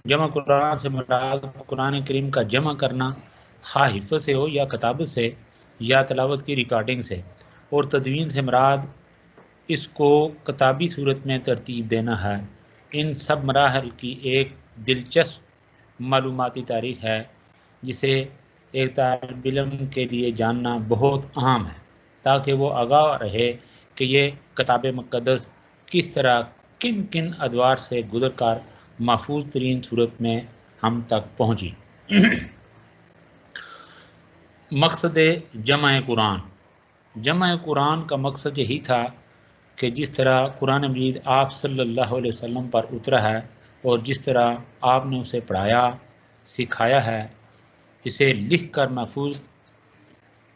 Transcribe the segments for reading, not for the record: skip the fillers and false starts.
جمع قرآن سے مراد قرآن کریم کا جمع کرنا، خواہ حفظ سے ہو یا کتابت سے یا تلاوت کی ریکارڈنگ سے، اور تدوین سے مراد اس کو کتابی صورت میں ترتیب دینا ہے۔ ان سب مراحل کی ایک دلچسپ معلوماتی تاریخ ہے جسے ایک طالب علم کے لیے جاننا بہت اہم ہے، تاکہ وہ آگاہ رہے کہ یہ کتاب مقدس کس طرح کن کن ادوار سے گزر کر محفوظ ترین صورت میں ہم تک پہنچی۔ مقصد جمع قرآن۔ جمع قرآن کا مقصد یہی تھا کہ جس طرح قرآن مجید آپ صلی اللہ علیہ وسلم پر اترا ہے اور جس طرح آپ نے اسے پڑھایا سکھایا ہے، اسے لکھ کر محفوظ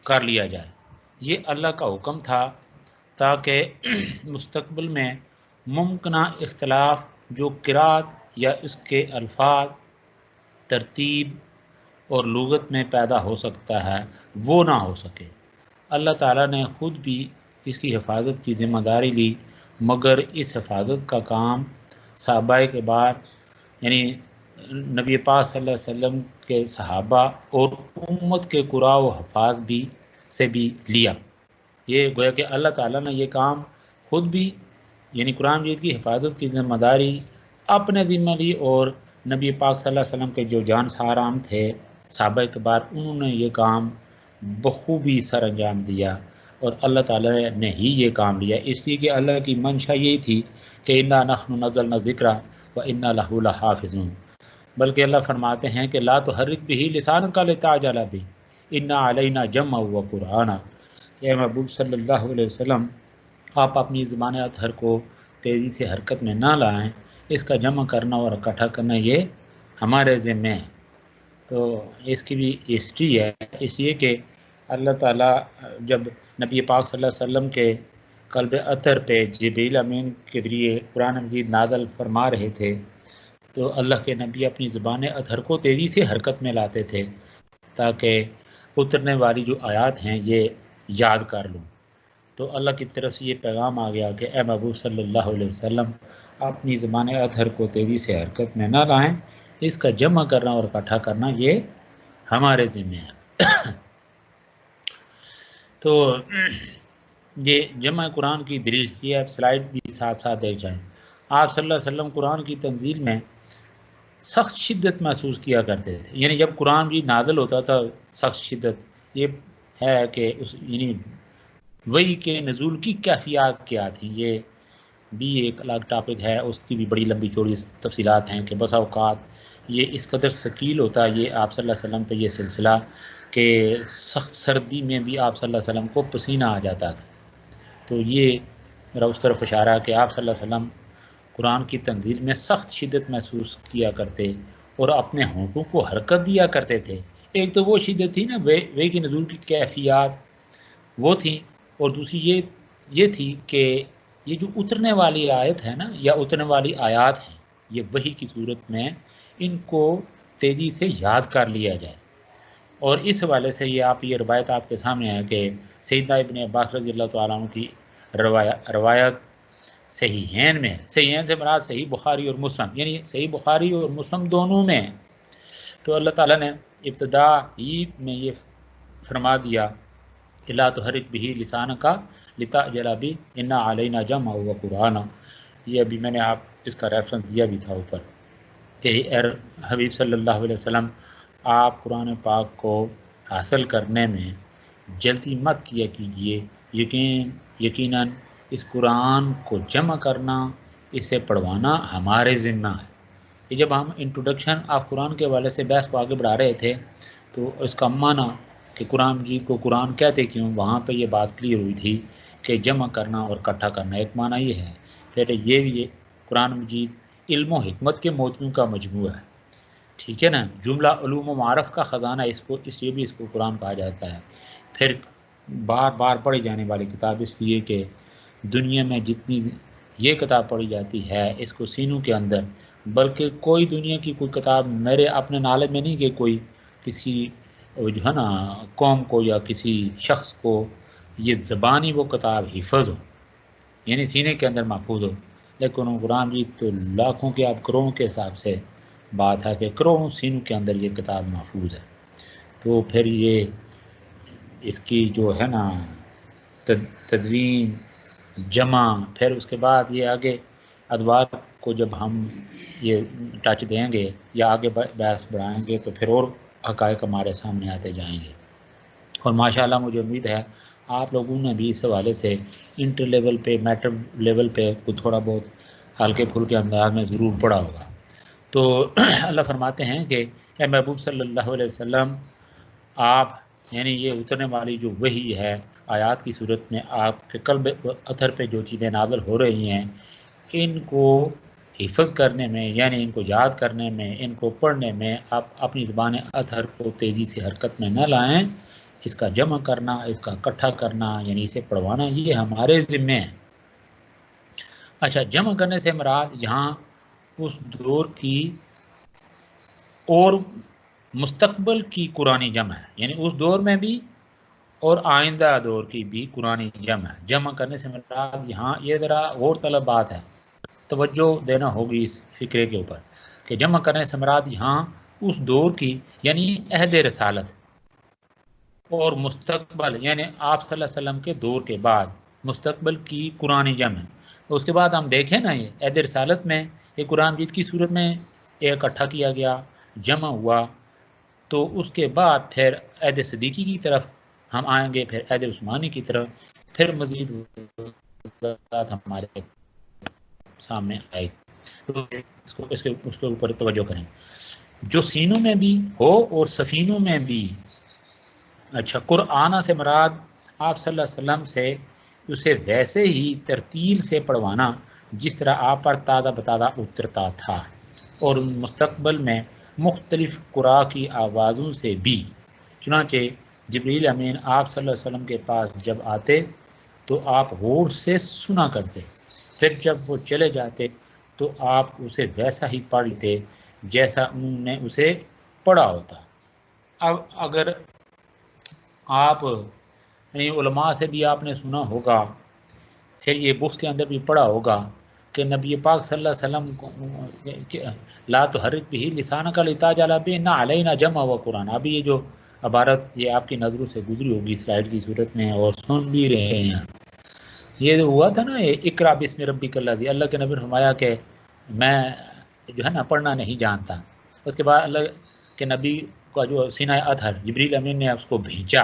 کر لیا جائے۔ یہ اللہ کا حکم تھا تاکہ مستقبل میں ممکنہ اختلاف جو قرات یا اس کے الفاظ، ترتیب اور لغت میں پیدا ہو سکتا ہے وہ نہ ہو سکے۔ اللہ تعالیٰ نے خود بھی اس کی حفاظت کی ذمہ داری لی، مگر اس حفاظت کا کام صحابہ کے بعد یعنی نبی پاک صلی اللہ علیہ وسلم کے صحابہ اور امت کے قراء و حفاظ سے بھی لیا۔ یہ گویا کہ اللہ تعالیٰ نے یہ کام خود بھی یعنی قرآن مجید کی حفاظت کی ذمہ داری اپنے ذمہ لی، اور نبی پاک صلی اللہ علیہ وسلم کے جو جان ساران تھے صحابہ کے بعد انہوں نے یہ کام بخوبی سر انجام دیا، اور اللہ تعالیٰ نے ہی یہ کام لیا، اس لیے کہ اللہ کی منشا یہی تھی کہ انا نحن نزلنا الذکر وانا لہ لحافظون۔ بلکہ اللہ فرماتے ہیں کہ لا تحرک بہ لسانک لتعجل بہ انا علینا جمعہ وقرآنہ۔ اے محبوب صلی اللہ علیہ وسلم، آپ اپنی زبان اطہر کو تیزی سے حرکت میں نہ لائیں، اس کا جمع کرنا اور اکٹھا کرنا یہ ہمارے ذمہ ہے۔ تو اس کی بھی ہسٹری ہے، اس لیے کہ اللہ تعالیٰ جب نبی پاک صلی اللہ علیہ وسلم کے قلب اطہر پہ جبریل امین کے ذریعے قرآن مجید نازل فرما رہے تھے تو اللہ کے نبی اپنی زبان اطہر کو تیزی سے حرکت میں لاتے تھے تاکہ اترنے والی جو آیات ہیں یہ یاد کر لوں۔ تو اللہ کی طرف سے یہ پیغام آ گیا کہ اے محبوب صلی اللہ علیہ وسلم، اپنی زبان اطہر کو تیزی سے حرکت میں نہ لائیں، اس کا جمع کرنا اور اکٹھا کرنا یہ ہمارے ذمہ ہے۔ تو یہ جمع قرآن کی دلیل، یہ آپ سلائیڈ بھی ساتھ ساتھ دیکھ جائیں۔ آپ صلی اللہ علیہ وسلم قرآن کی تنزیل میں سخت شدت محسوس کیا کرتے تھے، یعنی جب قرآن بھی نازل ہوتا تھا سخت شدت، یہ ہے کہ اس یعنی وحی کے نزول کی کیفیات کیا تھیں، یہ بھی ایک الگ ٹاپک ہے، اس کی بھی بڑی لمبی چوڑی تفصیلات ہیں کہ بسا اوقات یہ اس قدر ثقیل ہوتا ہے یہ آپ صلی اللہ علیہ وسلم پہ یہ سلسلہ کہ سخت سردی میں بھی آپ صلی اللہ علیہ وسلم کو پسینہ آ جاتا تھا۔ تو یہ میرا اس طرف اشارہ کہ آپ صلی اللہ علیہ وسلم قرآن کی تنزیل میں سخت شدت محسوس کیا کرتے اور اپنے ہونٹوں کو حرکت دیا کرتے تھے۔ ایک تو وہ شدت تھی نا وحی کی نزول کی کیفیات وہ تھی، اور دوسری یہ تھی کہ یہ جو اترنے والی آیت ہے نا یا اترنے والی آیات ہیں یہ وحی کی صورت میں ان کو تیزی سے یاد کر لیا جائے۔ اور اس حوالے سے یہ روایت آپ کے سامنے ہے کہ سیدنا ابن عباس رضی اللہ تعالیٰ عنہ کی روایت صحیحین میں، صحیحین سے مراد صحیح بخاری اور مسلم، یعنی صحیح بخاری اور مسلم دونوں میں۔ تو اللہ تعالیٰ نے ابتدا ہی میں یہ فرما دیا کہ لا تحرک بہ لسانک لتعجل بہ انا علینا جمعہ وقرآنہ۔ یہ ابھی میں نے آپ اس کا ریفرنس دیا بھی تھا اوپر کہ اے حبیب صلی اللہ علیہ وسلم، آپ قرآن پاک کو حاصل کرنے میں جلدی مت کیا کیجیے، یقیناً اس قرآن کو جمع کرنا، اسے پڑھوانا ہمارے ذمہ ہے۔ یہ جب ہم انٹروڈکشن آف قرآن کے حوالے سے بحث کو آگے بڑھا رہے تھے تو اس کا معنی کہ قرآن مجید کو قرآن کہتے کیوں، وہاں پہ یہ بات کلیئر ہوئی تھی کہ جمع کرنا اور اکٹھا کرنا ایک معنی یہ ہے، پھر یہ بھی قرآن مجید علم و حکمت کے موتیوں کا مجموعہ ہے، ٹھیک ہے نا، جملہ علوم و معارف کا خزانہ اس لیے بھی اس کو قرآن کہا جاتا ہے۔ پھر بار بار پڑھی جانے والی کتاب اس لیے کہ دنیا میں جتنی یہ کتاب پڑھی جاتی ہے اس کو سینوں کے اندر، بلکہ کوئی دنیا کی کوئی کتاب میرے اپنے نالج میں نہیں کہ کوئی کسی جو ہے نا قوم کو یا کسی شخص کو یہ زبانی وہ کتاب حفظ ہو، یعنی سینے کے اندر محفوظ ہو، لیکن قرآن بھی تو لاکھوں کے آپ کروڑوں کے حساب سے بات ہے کہ کروڑوں سینوں کے اندر یہ کتاب محفوظ ہے. تو پھر یہ اس کی جو ہے نا تدوین، جمع، پھر اس کے بعد یہ آگے ادوار کو جب ہم یہ ٹچ دیں گے یا آگے بحث بڑھائیں گے تو پھر اور حقائق ہمارے سامنے آتے جائیں گے. اور ماشاءاللہ مجھے امید ہے آپ لوگوں نے بھی اس حوالے سے انٹر لیول پہ، میٹر لیول پہ کچھ تھوڑا بہت ہلکے پھلکے انداز میں ضرور پڑھا ہوگا. تو اللہ فرماتے ہیں کہ اے محبوب صلی اللہ علیہ وسلم، آپ یعنی یہ اترنے والی جو وحی ہے آیات کی صورت میں آپ کے قلب اثر پہ جو چیزیں نازل ہو رہی ہیں، ان کو حفظ کرنے میں، یعنی ان کو یاد کرنے میں، ان کو پڑھنے میں آپ اپنی زبان اطہر کو تیزی سے حرکت میں نہ لائیں. اس کا جمع کرنا، اس کا اکٹھا کرنا، یعنی اسے پڑھوانا، یہ ہمارے ذمے ہے. اچھا، جمع کرنے سے مراد یہاں اس دور کی اور مستقبل کی قرآنی جمع ہے، یعنی اس دور میں بھی اور آئندہ دور کی بھی قرآنی جمع ہے. جمع کرنے سے مراد یہاں یہ ذرا غور طلب بات ہے، توجہ دینا ہوگی اس فکرے کے اوپر کہ جمع کرنے سے مراد یہاں اس دور کی یعنی عہد رسالت اور مستقبل یعنی آپ صلی اللہ علیہ وسلم کے دور کے بعد مستقبل کی قرآن جمع ہے. اس کے بعد ہم دیکھیں نا یہ عہد رسالت میں یہ قرآن مجید کی صورت میں اکٹھا کیا گیا، جمع ہوا، تو اس کے بعد پھر عہد صدیقی کی طرف ہم آئیں گے، پھر عہد عثمانی کی طرف، پھر مزید ہمارے سامنے آئے. تو اس کے اوپر توجہ کریں، جو سینوں میں بھی ہو اور سفینوں میں بھی. اچھا، قرآن سے مراد آپ صلی اللہ علیہ وسلم سے اسے ویسے ہی ترتیل سے پڑھوانا جس طرح آپ پر تازہ بتازہ اترتا تھا، اور مستقبل میں مختلف قراء کی آوازوں سے بھی. چنانچہ جبریل امین آپ صلی اللہ علیہ وسلم کے پاس جب آتے تو آپ غور سے سنا کرتے، پھر جب وہ چلے جاتے تو آپ اسے ویسا ہی پڑھ لیتے جیسا انہوں نے اسے پڑھا ہوتا. اب اگر آپ یعنی علماء سے بھی آپ نے سنا ہوگا، پھر یہ بکس کے اندر بھی پڑھا ہوگا کہ نبی پاک صلی اللہ علیہ وسلم لا تحرک بھی لسانک لتعجل بہ ان علینا جمع و قرآن. ابھی یہ جو عبارت یہ آپ کی نظروں سے گزری ہوگی سلائڈ کی صورت میں اور سن بھی رہے ہیں. یہ جو ہوا تھا نا یہ اقرا بسم ربک الذی، اللہ کے نبی فرمایا کہ میں جو ہے نا پڑھنا نہیں جانتا. اس کے بعد اللہ کے نبی کا جو سینہ اطہر جبریل امین نے اس کو بھیجا،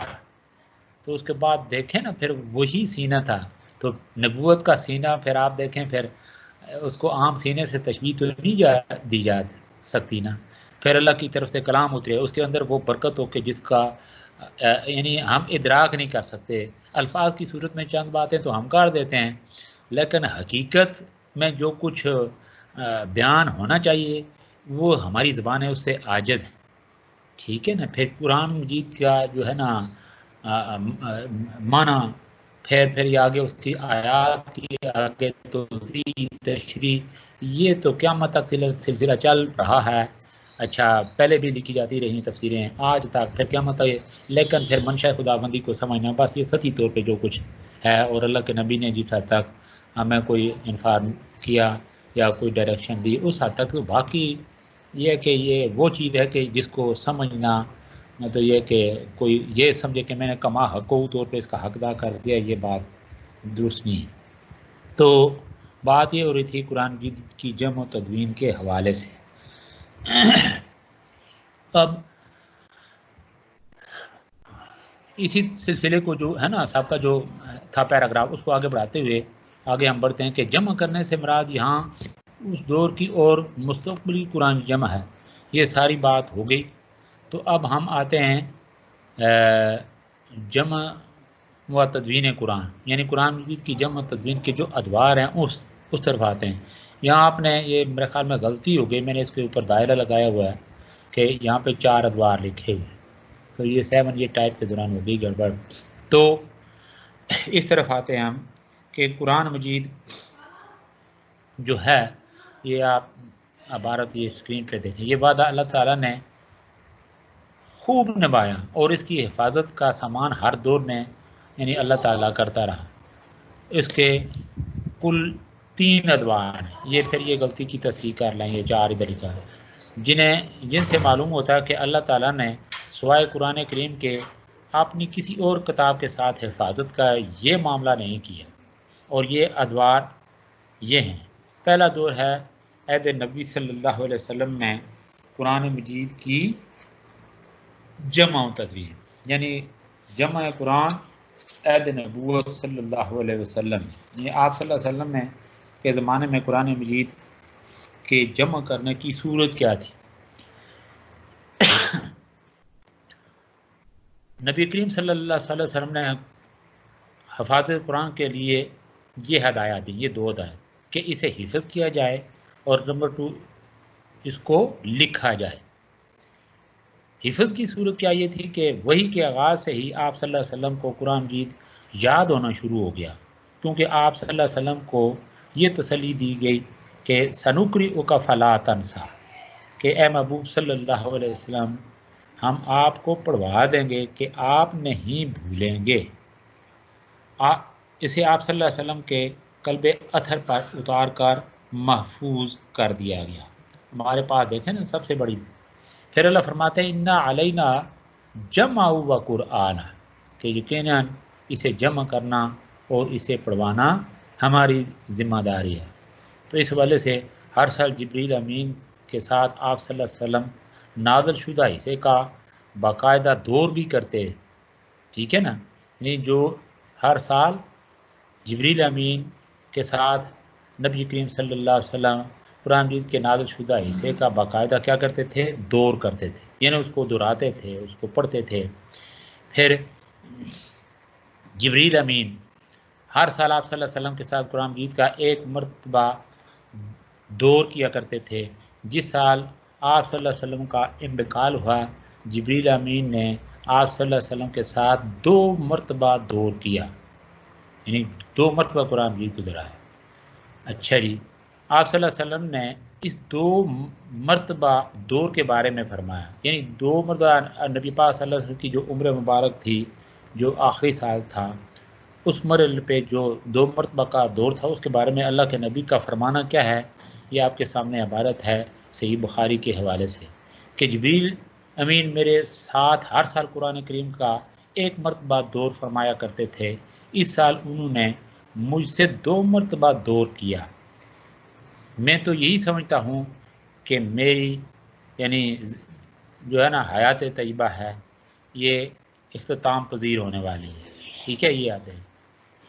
تو اس کے بعد دیکھیں نا پھر وہی سینہ تھا. تو نبوت کا سینہ پھر آپ دیکھیں پھر اس کو عام سینے سے تشبیہ تو نہیں دی جا سکتی نا. پھر اللہ کی طرف سے کلام اترے، اس کے اندر وہ برکت ہو کہ جس کا یعنی ہم ادراک نہیں کر سکتے. الفاظ کی صورت میں چند باتیں تو ہم کر دیتے ہیں، لیکن حقیقت میں جو کچھ بیان ہونا چاہیے وہ ہماری زبان ہے اس سے عاجز ہے. ٹھیک ہے نا. پھر قرآن مجید کا جو ہے نا معنی، پھر یہ آگے اس کی آیات کی آگے توضیح تشریح، یہ تو قیامت تک سلسلہ چل رہا ہے. اچھا، پہلے بھی لکھی جاتی رہی تفسیریں آج تک، پھر قیامت تک. لیکن پھر منشا خدا بندی کو سمجھنا بس یہ سطحی طور پہ جو کچھ ہے، اور اللہ کے نبی نے جس حد تک ہمیں کوئی انفارم کیا یا کوئی ڈائریکشن دی اس حد تک. تو باقی یہ کہ یہ وہ چیز ہے کہ جس کو سمجھنا تو یہ کہ کوئی یہ سمجھے کہ میں نے کما حقوق طور پہ اس کا حق ادا کر دیا، یہ بات درست نہیں ہے. تو بات یہ ہو رہی تھی قرآن مجید کی جمع و تدوین کے حوالے سے. اب اسی سلسلے کو جو ہے نا سب کا جو تھا پیراگراف اس کو آگے بڑھاتے ہوئے آگے ہم بڑھتے ہیں کہ جمع کرنے سے مراد یہاں اس دور کی اور مستقبلی قرآن جمع ہے. یہ ساری بات ہو گئی. تو اب ہم آتے ہیں جمع و تدوین قرآن، یعنی قرآن مجید کی جمع و تدوین کے جو ادوار ہیں اس طرف آتے ہیں. یہاں آپ نے یہ میرے خیال میں غلطی ہو گئی، میں نے اس کے اوپر دائرہ لگایا ہوا ہے کہ یہاں پہ 4 ادوار لکھے ہوئے، تو یہ 7 یہ ٹائپ کے دوران ہو گئی گڑبڑ. تو اس طرف آتے ہیں ہم کہ قرآن مجید جو ہے یہ آپ عبارت یہ اسکرین پہ دیکھیں، یہ وعدہ اللہ تعالیٰ نے خوب نبھایا اور اس کی حفاظت کا سامان ہر دور میں یعنی اللہ تعالیٰ کرتا رہا. اس کے کل 3 ادوار ہیں. یہ پھر یہ غلطی کی تصحیح کر لیں، یہ 4 ادھر کا ہے. جن سے معلوم ہوتا ہے کہ اللہ تعالیٰ نے سوائے قرآن کریم کے اپنی کسی اور کتاب کے ساتھ حفاظت کا یہ معاملہ نہیں کیا، اور یہ ادوار یہ ہیں۔ پہلا دور ہے عہد نبی صلی اللہ علیہ وسلم میں قرآن مجید کی جمع و تدوین، یعنی جمع قرآن عہد نبوت صلی اللہ علیہ وسلم، یعنی آپ صلی اللہ علیہ وسلم کے زمانے میں قرآن مجید کے جمع کرنے کی صورت کیا تھی۔ نبی کریم صلی اللہ علیہ وسلم نے حفاظت قرآن کے لیے یہ ہدایات دی، یہ دو ہدایات، کہ اسے حفظ کیا جائے اور نمبر 2 اس کو لکھا جائے۔ حفظ کی صورت کیا یہ تھی کہ وحی کے آغاز سے ہی آپ صلی اللہ علیہ وسلم کو قرآن مجید یاد ہونا شروع ہو گیا، کیونکہ آپ صلی اللہ علیہ وسلم کو یہ تسلی دی گئی کہ سنقرئک فلا تنسا، کہ اے محبوب صلی اللہ علیہ وسلم ہم آپ کو پڑھوا دیں گے کہ آپ نہیں بھولیں گے۔ اسے آپ صلی اللہ علیہ وسلم کے قلب اطہر پر اتار کر محفوظ کر دیا گیا۔ ہمارے پاس دیکھیں نا سب سے بڑی، پھر اللہ فرماتے ہیں انا علینا جمع و قرآن، کہ یقیناً اسے جمع کرنا اور اسے پڑھوانا ہماری ذمہ داری ہے۔ تو اس حوالے سے ہر سال جبریل امین کے ساتھ آپ صلی اللہ علیہ وسلم نازل شدہ حصے کا باقاعدہ دور بھی کرتے، ٹھیک ہے نا، یعنی جو ہر سال جبریل امین کے ساتھ نبی کریم صلی اللہ علیہ وسلم قرآن مجید کے نازل شدہ حصے کا باقاعدہ کیا کرتے تھے، دور کرتے تھے، یعنی اس کو دہراتے تھے، اس کو پڑھتے تھے۔ پھر جبریل امین ہر سال آپ صلی اللہ علیہ وسلم کے ساتھ قرآن مجید کا ایک مرتبہ دور کیا کرتے تھے۔ جس سال آپ صلی اللہ علیہ وسلم کا انتقال ہوا، جبریل امین نے آپ صلی اللہ علیہ وسلم کے ساتھ 2 مرتبہ دور کیا، یعنی 2 مرتبہ قرآن مجید کو دہرایا۔ اچھا جی، آپ صلی اللہ علیہ وسلم نے اس 2 مرتبہ دور کے بارے میں فرمایا، یعنی 2 مرتبہ نبی پاک صلی اللہ علیہ وسلم کی جو عمر مبارک تھی، جو آخری سال تھا، اس مرحلے پہ جو 2 مرتبہ کا دور تھا، اس کے بارے میں اللہ کے نبی کا فرمانا کیا ہے، یہ آپ کے سامنے عبارت ہے صحیح بخاری کے حوالے سے، کہ جبریل امین میرے ساتھ ہر سال قرآن کریم کا 1 مرتبہ دور فرمایا کرتے تھے۔ اس سال انہوں نے مجھ سے 2 مرتبہ دور کیا۔ میں تو یہی سمجھتا ہوں کہ میری یعنی جو ہے نا حیات طیبہ ہے، یہ اختتام پذیر ہونے والی ہے، ٹھیک ہے۔ یہ آتے ہیں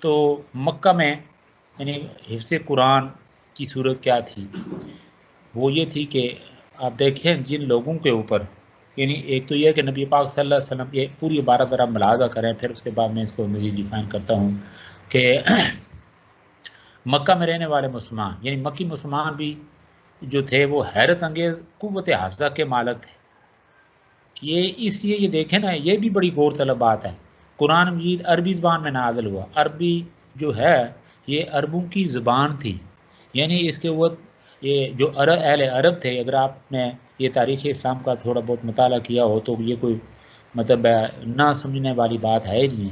تو مکہ میں یعنی حفظ قرآن کی صورت کیا تھی، وہ یہ تھی کہ آپ دیکھیں جن لوگوں کے اوپر، یعنی ایک تو یہ کہ نبی پاک صلی اللہ علیہ وسلم، یہ پوری عبارت ذرا ملاحظہ کریں، پھر اس کے بعد میں اس کو مزید ڈیفائن کرتا ہوں، کہ مکہ میں رہنے والے مسلمان، یعنی مکی مسلمان بھی جو تھے وہ حیرت انگیز قوت حافظہ کے مالک تھے۔ یہ اس لیے یہ دیکھیں نا، یہ بھی بڑی غور طلب بات ہے، قرآن مجید عربی زبان میں نازل ہوا، عربی جو ہے یہ عربوں کی زبان تھی، یعنی اس کے وہ یہ جو اہل عرب تھے، اگر آپ نے یہ تاریخ اسلام کا تھوڑا بہت مطالعہ کیا ہو تو یہ کوئی مطلب نہ سمجھنے والی بات ہے نہیں،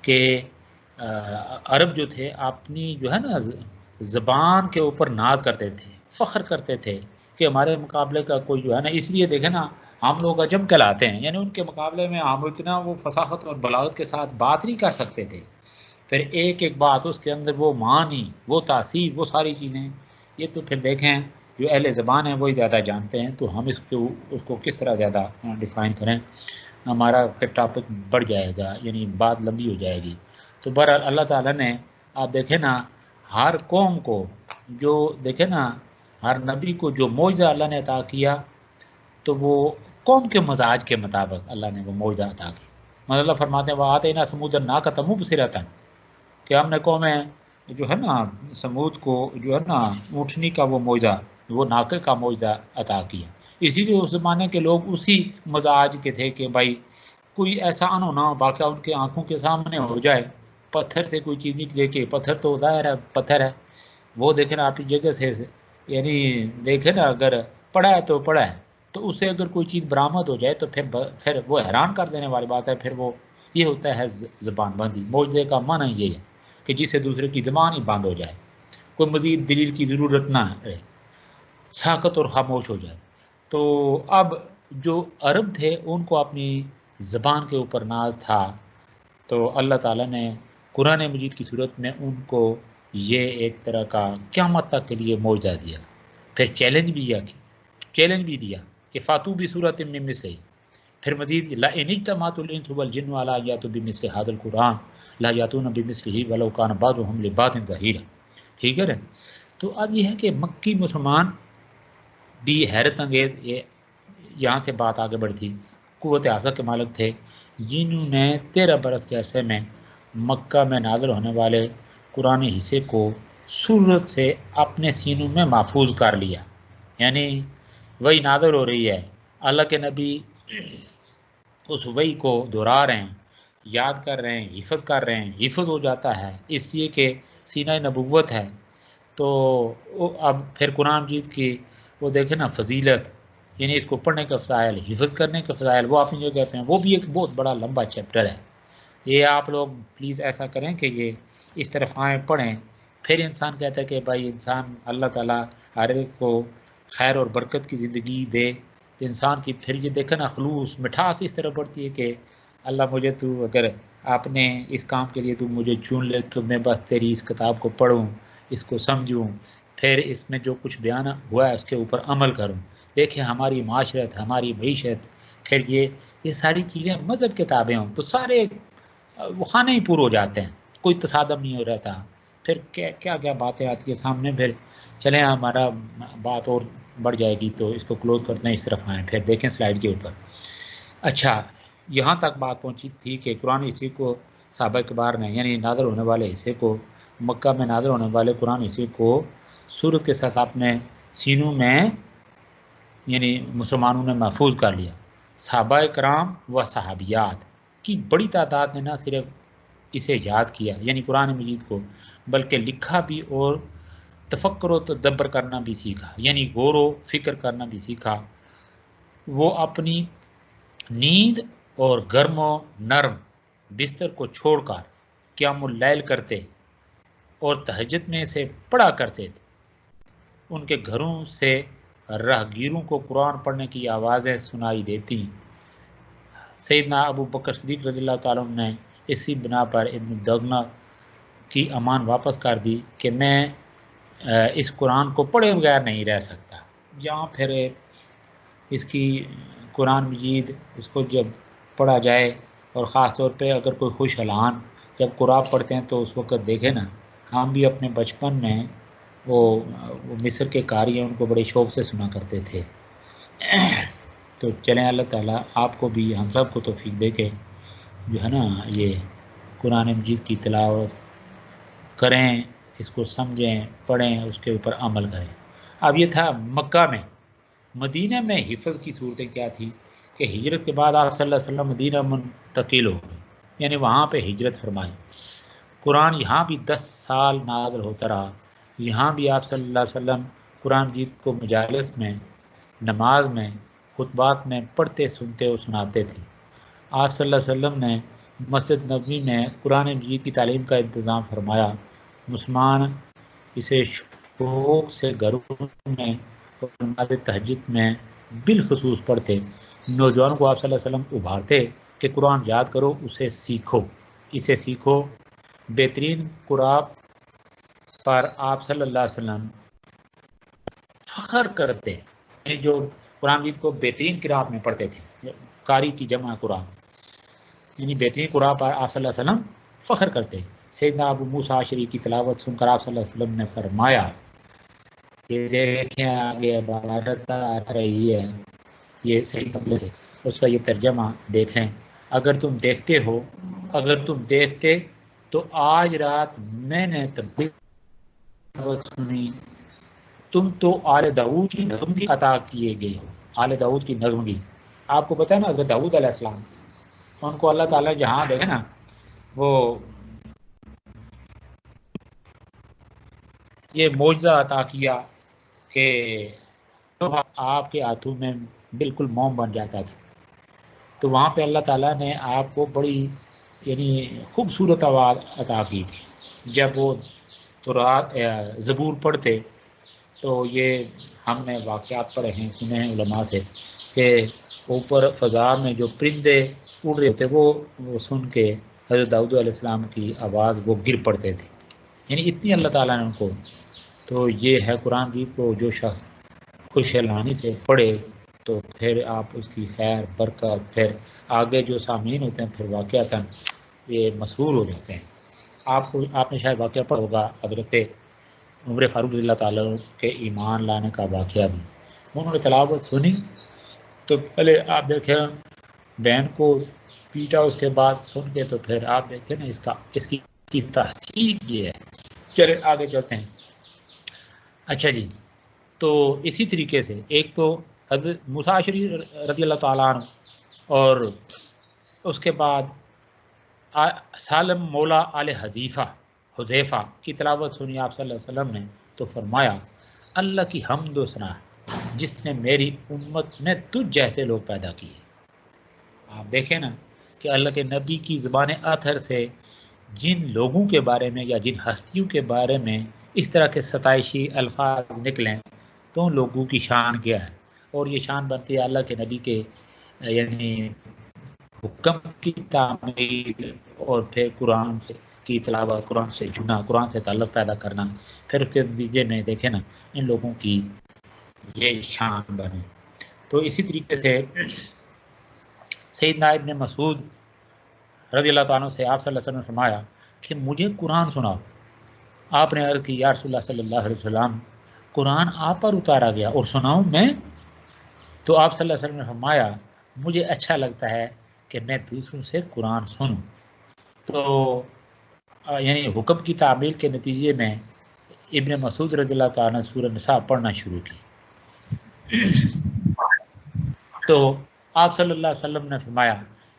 کہ عرب جو تھے اپنی جو ہے نا زبان کے اوپر ناز کرتے تھے، فخر کرتے تھے کہ ہمارے مقابلے کا کوئی جو ہے نا، اس لیے دیکھیں نا ہم لوگ عجم کہلاتے ہیں، یعنی ان کے مقابلے میں ہم اتنا وہ فصاحت اور بلاغت کے ساتھ بات نہیں کر سکتے تھے، پھر ایک ایک بات اس کے اندر وہ معنی، وہ تاثیر، وہ ساری چیزیں، یہ تو پھر دیکھیں جو اہل زبان ہیں وہی زیادہ جانتے ہیں، تو ہم اس کو کس طرح زیادہ ڈیفائن کریں، ہمارا پھر ٹاپک بڑھ جائے گا، یعنی بات لمبی ہو جائے گی۔ تو بہرحال اللہ تعالیٰ نے آپ دیکھیں نا ہر قوم کو جو دیکھیں نا ہر نبی کو جو معجزہ اللہ نے عطا کیا تو وہ قوم کے مزاج کے مطابق اللہ نے وہ معجزہ عطا کیا۔ مطلب اللہ فرماتے ہیں وَآتَيْنَا ثَمُودَ النَّاقَةَ مُبْصِرَةً، کہ ہم نے قوم جو ہے نا سمود کو جو ہے نا اونٹنی کا وہ معجزہ، وہ ناقے کا معجزہ عطا کیا۔ اسی لیے اس زمانے کے لوگ اسی مزاج کے تھے کہ بھائی کوئی ایسا انہونا واقعہ ان کے آنکھوں کے سامنے ہو جائے، پتھر سے کوئی چیز نکلے، کہ پتھر تو ظاہر ہے پتھر ہے، وہ دیکھیں نا آپ کی جگہ سے یعنی دیکھیں نا اگر پڑا ہے تو پڑا ہے، تو اس سے اگر کوئی چیز برآمد ہو جائے تو پھر وہ حیران کر دینے والی بات ہے، پھر وہ یہ ہوتا ہے زبان بندی۔ معجزے کا معنی یہ ہے کہ جس سے دوسرے کی زبان ہی بند ہو جائے، کوئی مزید دلیل کی ضرورت نہ رہے، ساکت اور خاموش ہو جائے۔ تو اب جو عرب تھے ان کو اپنی زبان کے اوپر ناز تھا، تو اللہ تعالیٰ نے قرآن مجید کی صورت میں ان کو یہ ایک طرح کا قیامت تک کے لیے معجزہ دیا، پھر چیلنج بھی دیا کہ فاتو بھی صورت من مثلہ، پھر مزید لئن اجتمعت الانس والجن علی یاتوا بمثل هذا القرآن لا یاتون بمثلہ ولو کان بعضهم لبعض ظہیرا. ٹھیک ہے نا؟ تو اب یہ ہے کہ مکی مسلمان بھی حیرت انگیز یہاں سے بات آگے بڑھتی، قوت افزا کے مالک تھے جنہوں نے 13 برس کے عرصے میں مکہ میں نازل ہونے والے قرآن حصے کو صورت سے اپنے سینوں میں محفوظ کر لیا. یعنی وہی نازل ہو رہی ہے، اللہ کے نبی اس وحی کو دہرا رہے ہیں، یاد کر رہے ہیں، حفظ کر رہے ہیں، حفظ ہو جاتا ہے اس لیے کہ سینہ نبوت ہے. تو اب پھر قرآن مجید کی وہ دیکھیں نا فضیلت، یعنی اس کو پڑھنے کا فضائل، حفظ کرنے کا فضائل، وہ اپنی جگہ پہ ہیں، وہ بھی ایک بہت بڑا لمبا چیپٹر ہے. یہ آپ لوگ پلیز ایسا کریں کہ یہ اس طرف آئیں پڑھیں، پھر انسان کہتا ہے کہ بھائی انسان اللہ تعالیٰ ہر ایک کو خیر اور برکت کی زندگی دے، تو انسان کی پھر یہ دیکھیں نا خلوص مٹھاس اس طرح بڑھتی ہے کہ اللہ مجھے تو اگر آپ نے اس کام کے لیے تو مجھے چن لے تو میں بس تیری اس کتاب کو پڑھوں، اس کو سمجھوں، پھر اس میں جو کچھ بیان ہوا ہے اس کے اوپر عمل کروں. دیکھیں ہماری معاشرت، ہماری معیشت، پھر یہ ساری چیزیں مذہب کتابیں ہوں تو سارے وہ خانے ہی پور ہو جاتے ہیں، کوئی تصادم نہیں ہو رہتا. پھر کیا کیا باتیں آتی ہیں سامنے. پھر چلیں ہمارا بات اور بڑھ جائے گی تو اس کو کلوز کرتے ہیں، اس طرف آئیں پھر دیکھیں سلائیڈ کے اوپر. اچھا، یہاں تک بات پہنچی تھی کہ قرآن حصے کو صحابہ کبار نے، یعنی نازل ہونے والے حصے کو، مکہ میں نازل ہونے والے قرآن حصے کو صورت کے ساتھ اپنے سینوں میں یعنی مسلمانوں نے محفوظ کر لیا. صحابہ کرام و صحابیات کی بڑی تعداد نے نہ صرف اسے یاد کیا یعنی قرآن مجید کو، بلکہ لکھا بھی اور تفکر و تدبر کرنا بھی سیکھا، یعنی غور و فکر کرنا بھی سیکھا. وہ اپنی نیند اور گرم و نرم بستر کو چھوڑ کر قیام اللیل کرتے اور تہجد میں سے پڑھا کرتے تھے. ان کے گھروں سے راہگیروں کو قرآن پڑھنے کی آوازیں سنائی دیتی. سیدنا ابو بکر صدیق رضی اللہ تعالیٰ عنہ نے اسی بنا پر ابن دغنہ کی امان واپس کر دی کہ میں اس قرآن کو پڑھے بغیر نہیں رہ سکتا. جہاں پھر اس کی قرآن مجید اس کو جب پڑھا جائے، اور خاص طور پہ اگر کوئی خوش الان جب قرآن پڑھتے ہیں تو اس وقت دیکھیں نا، ہم بھی اپنے بچپن میں وہ مصر کے قاری ہیں ان کو بڑے شوق سے سنا کرتے تھے. تو چلیں اللہ تعالیٰ آپ کو بھی ہم سب کو توفیق دے کے جو ہے نا یہ قرآن مجید کی تلاوت کریں، اس کو سمجھیں، پڑھیں، اس کے اوپر عمل کریں. اب یہ تھا مکہ میں. مدینہ میں حفظ کی صورتیں کیا تھی کہ ہجرت کے بعد آپ صلی اللہ علیہ وسلم مدینہ منتقل ہو گئے، یعنی وہاں پہ ہجرت فرمائی. قرآن یہاں بھی 10 سال نازل ہوتا رہا. یہاں بھی آپ صلی اللہ علیہ وسلم قرآن مجید کو مجالس میں، نماز میں، خطبات میں پڑھتے سنتے اور سناتے تھے. آپ صلی اللہ علیہ وسلم نے مسجد نبوی میں قرآن مجید کی تعلیم کا انتظام فرمایا. مسلمان اسے شوق سے گھروں میں اور نماز تہجد میں بالخصوص پڑھتے. نوجوانوں کو آپ صلی اللہ علیہ وسلم ابھارتے کہ قرآن یاد کرو، اسے سیکھو، اسے سیکھو. بہترین قرآن پر آپ صلی اللہ علیہ وسلم فخر کرتے، یعنی جو قرآن مجید کو بہترین قرأت میں پڑھتے تھے، قاری کی جمع قرآن، یعنی بہترین قرآن پر آپ صلی اللہ علیہ وسلم فخر کرتے. سیدنا ابو موسیٰ اشعری کی تلاوت سن کر آپ صلی اللہ علیہ وسلم نے فرمایا کہ دیکھیں آگے عبارت آ رہی ہے، یہ صحیح مطلب ہے اس کا یہ ترجمہ دیکھیں. اگر تم دیکھتے تو آج رات میں نے تلاوت سنی. تم تو آل داؤد کی نغمگی عطا کیے گئے ہو. آل داؤد کی نغمگی آپ کو پتہ ہے نا، حضرت داؤد علیہ السلام ان کو اللہ تعالیٰ جہاں دیکھے نا وہ یہ معجزہ عطا کیا کہ آپ کے ہاتھوں میں بالکل موم بن جاتا تھا. تو وہاں پہ اللہ تعالیٰ نے آپ کو بڑی یعنی خوبصورت آواز عطا کی تھی. جب وہ تو زبور پڑھتے تو یہ ہم نے واقعات پڑھے ہیں، سنے ہیں علماء سے کہ اوپر فضا میں جو پرندے اڑ رہے تھے وہ سن کے حضرت داؤد علیہ السلام کی آواز وہ گر پڑتے تھے، یعنی اتنی اللہ تعالیٰ نے ان کو. تو یہ ہے قرآن کی کو جو شخص خوش لانی سے پڑھے تو پھر آپ اس کی خیر برکت، پھر آگے جو سامعین ہوتے ہیں پھر واقعات یہ مسحور ہو جاتے ہیں. آپ نے شاید واقعہ پڑھا ہوگا حضرت عمر فاروق رضی اللہ تعالیٰ کے ایمان لانے کا واقعہ بھی. انہوں نے تلاوت سنی تو پہلے آپ دیکھیں بہن کو پیٹا، اس کے بعد سن کے تو پھر آپ دیکھیں نا اس کی تحقیق یہ ہے. چلے آگے چلتے ہیں. اچھا جی، تو اسی طریقے سے ایک تو حضرت موسیٰ رضی اللہ تعالیٰ عنہ اور اس کے بعد سالم مولا آل حذیفہ کی تلاوت سنی آپ صلی اللہ علیہ وسلم نے تو فرمایا اللہ کی حمد و ثنا جس نے میری امت میں تجھ جیسے لوگ پیدا کیے. آپ دیکھیں نا کہ اللہ کے نبی کی زبان اطہر سے جن لوگوں کے بارے میں یا جن ہستیوں کے بارے میں اس طرح کے ستائشی الفاظ نکلیں تو ان لوگوں کی شان کیا ہے. اور یہ شان بنتی ہے اللہ کے نبی کے یعنی حکم کی تعمیل اور پھر قرآن کی تلاوت، قرآن سے جنا، قرآن سے تعلق پیدا کرنا، پھر اس کے نتیجے میں دیکھیں نا ان لوگوں کی یہ شان بنے. تو اسی طریقے سے سیدنا ابن مسعود رضی اللہ تعالیٰ سے آپ صلی اللہ علیہ وسلم نے فرمایا کہ مجھے قرآن سناؤ. آپ نے عرض کی یا رسول اللہ صلی اللہ علیہ وسلم قرآن آپ پر اتارا گیا اور سناؤں میں؟ تو آپ صلی اللہ علیہ وسلم نے فرمایا مجھے اچھا لگتا ہے کہ میں دوسروں سے قرآن سنوں. تو یعنی حکم کی تعمیل کے نتیجے میں ابن مسعود رضی اللہ تعالیٰ نے سورہ نساء پڑھنا شروع کی. تو آپ صلی اللہ علیہ وسلم نے فرمایا،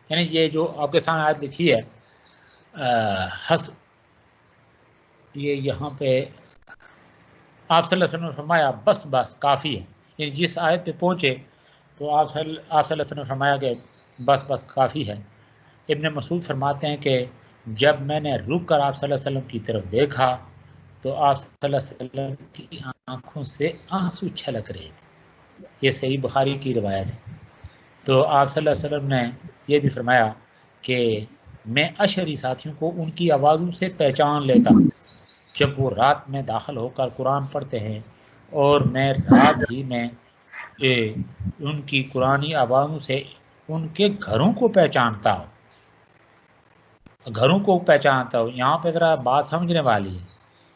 یعنی یہ جو آپ کے سامنے آیت لکھی ہے یہ یہاں پہ آپ صلی اللہ علیہ وسلم نے فرمایا بس کافی ہے. یعنی جس آیت پہ پہنچے تو آپ صلی اللہ علیہ وسلم نے فرمایا کہ بس کافی ہے. ابن مسعود فرماتے ہیں کہ جب میں نے رک کر آپ صلی اللہ علیہ وسلم کی طرف دیکھا تو آپ صلی اللہ علیہ وسلم کی آنکھوں سے آنسو چھلک رہے تھے. یہ صحیح بخاری کی روایت ہے. تو آپ صلی اللہ علیہ وسلم نے یہ بھی فرمایا کہ میں اشعری ساتھیوں کو ان کی آوازوں سے پہچان لیتا ہوں جب وہ رات میں داخل ہو کر قرآن پڑھتے ہیں، اور میں رات ہی میں ان کی قرآنی آوازوں سے ان کے گھروں کو پہچانتا ہوں. یہاں پہ ذرا بات سمجھنے والی ہے.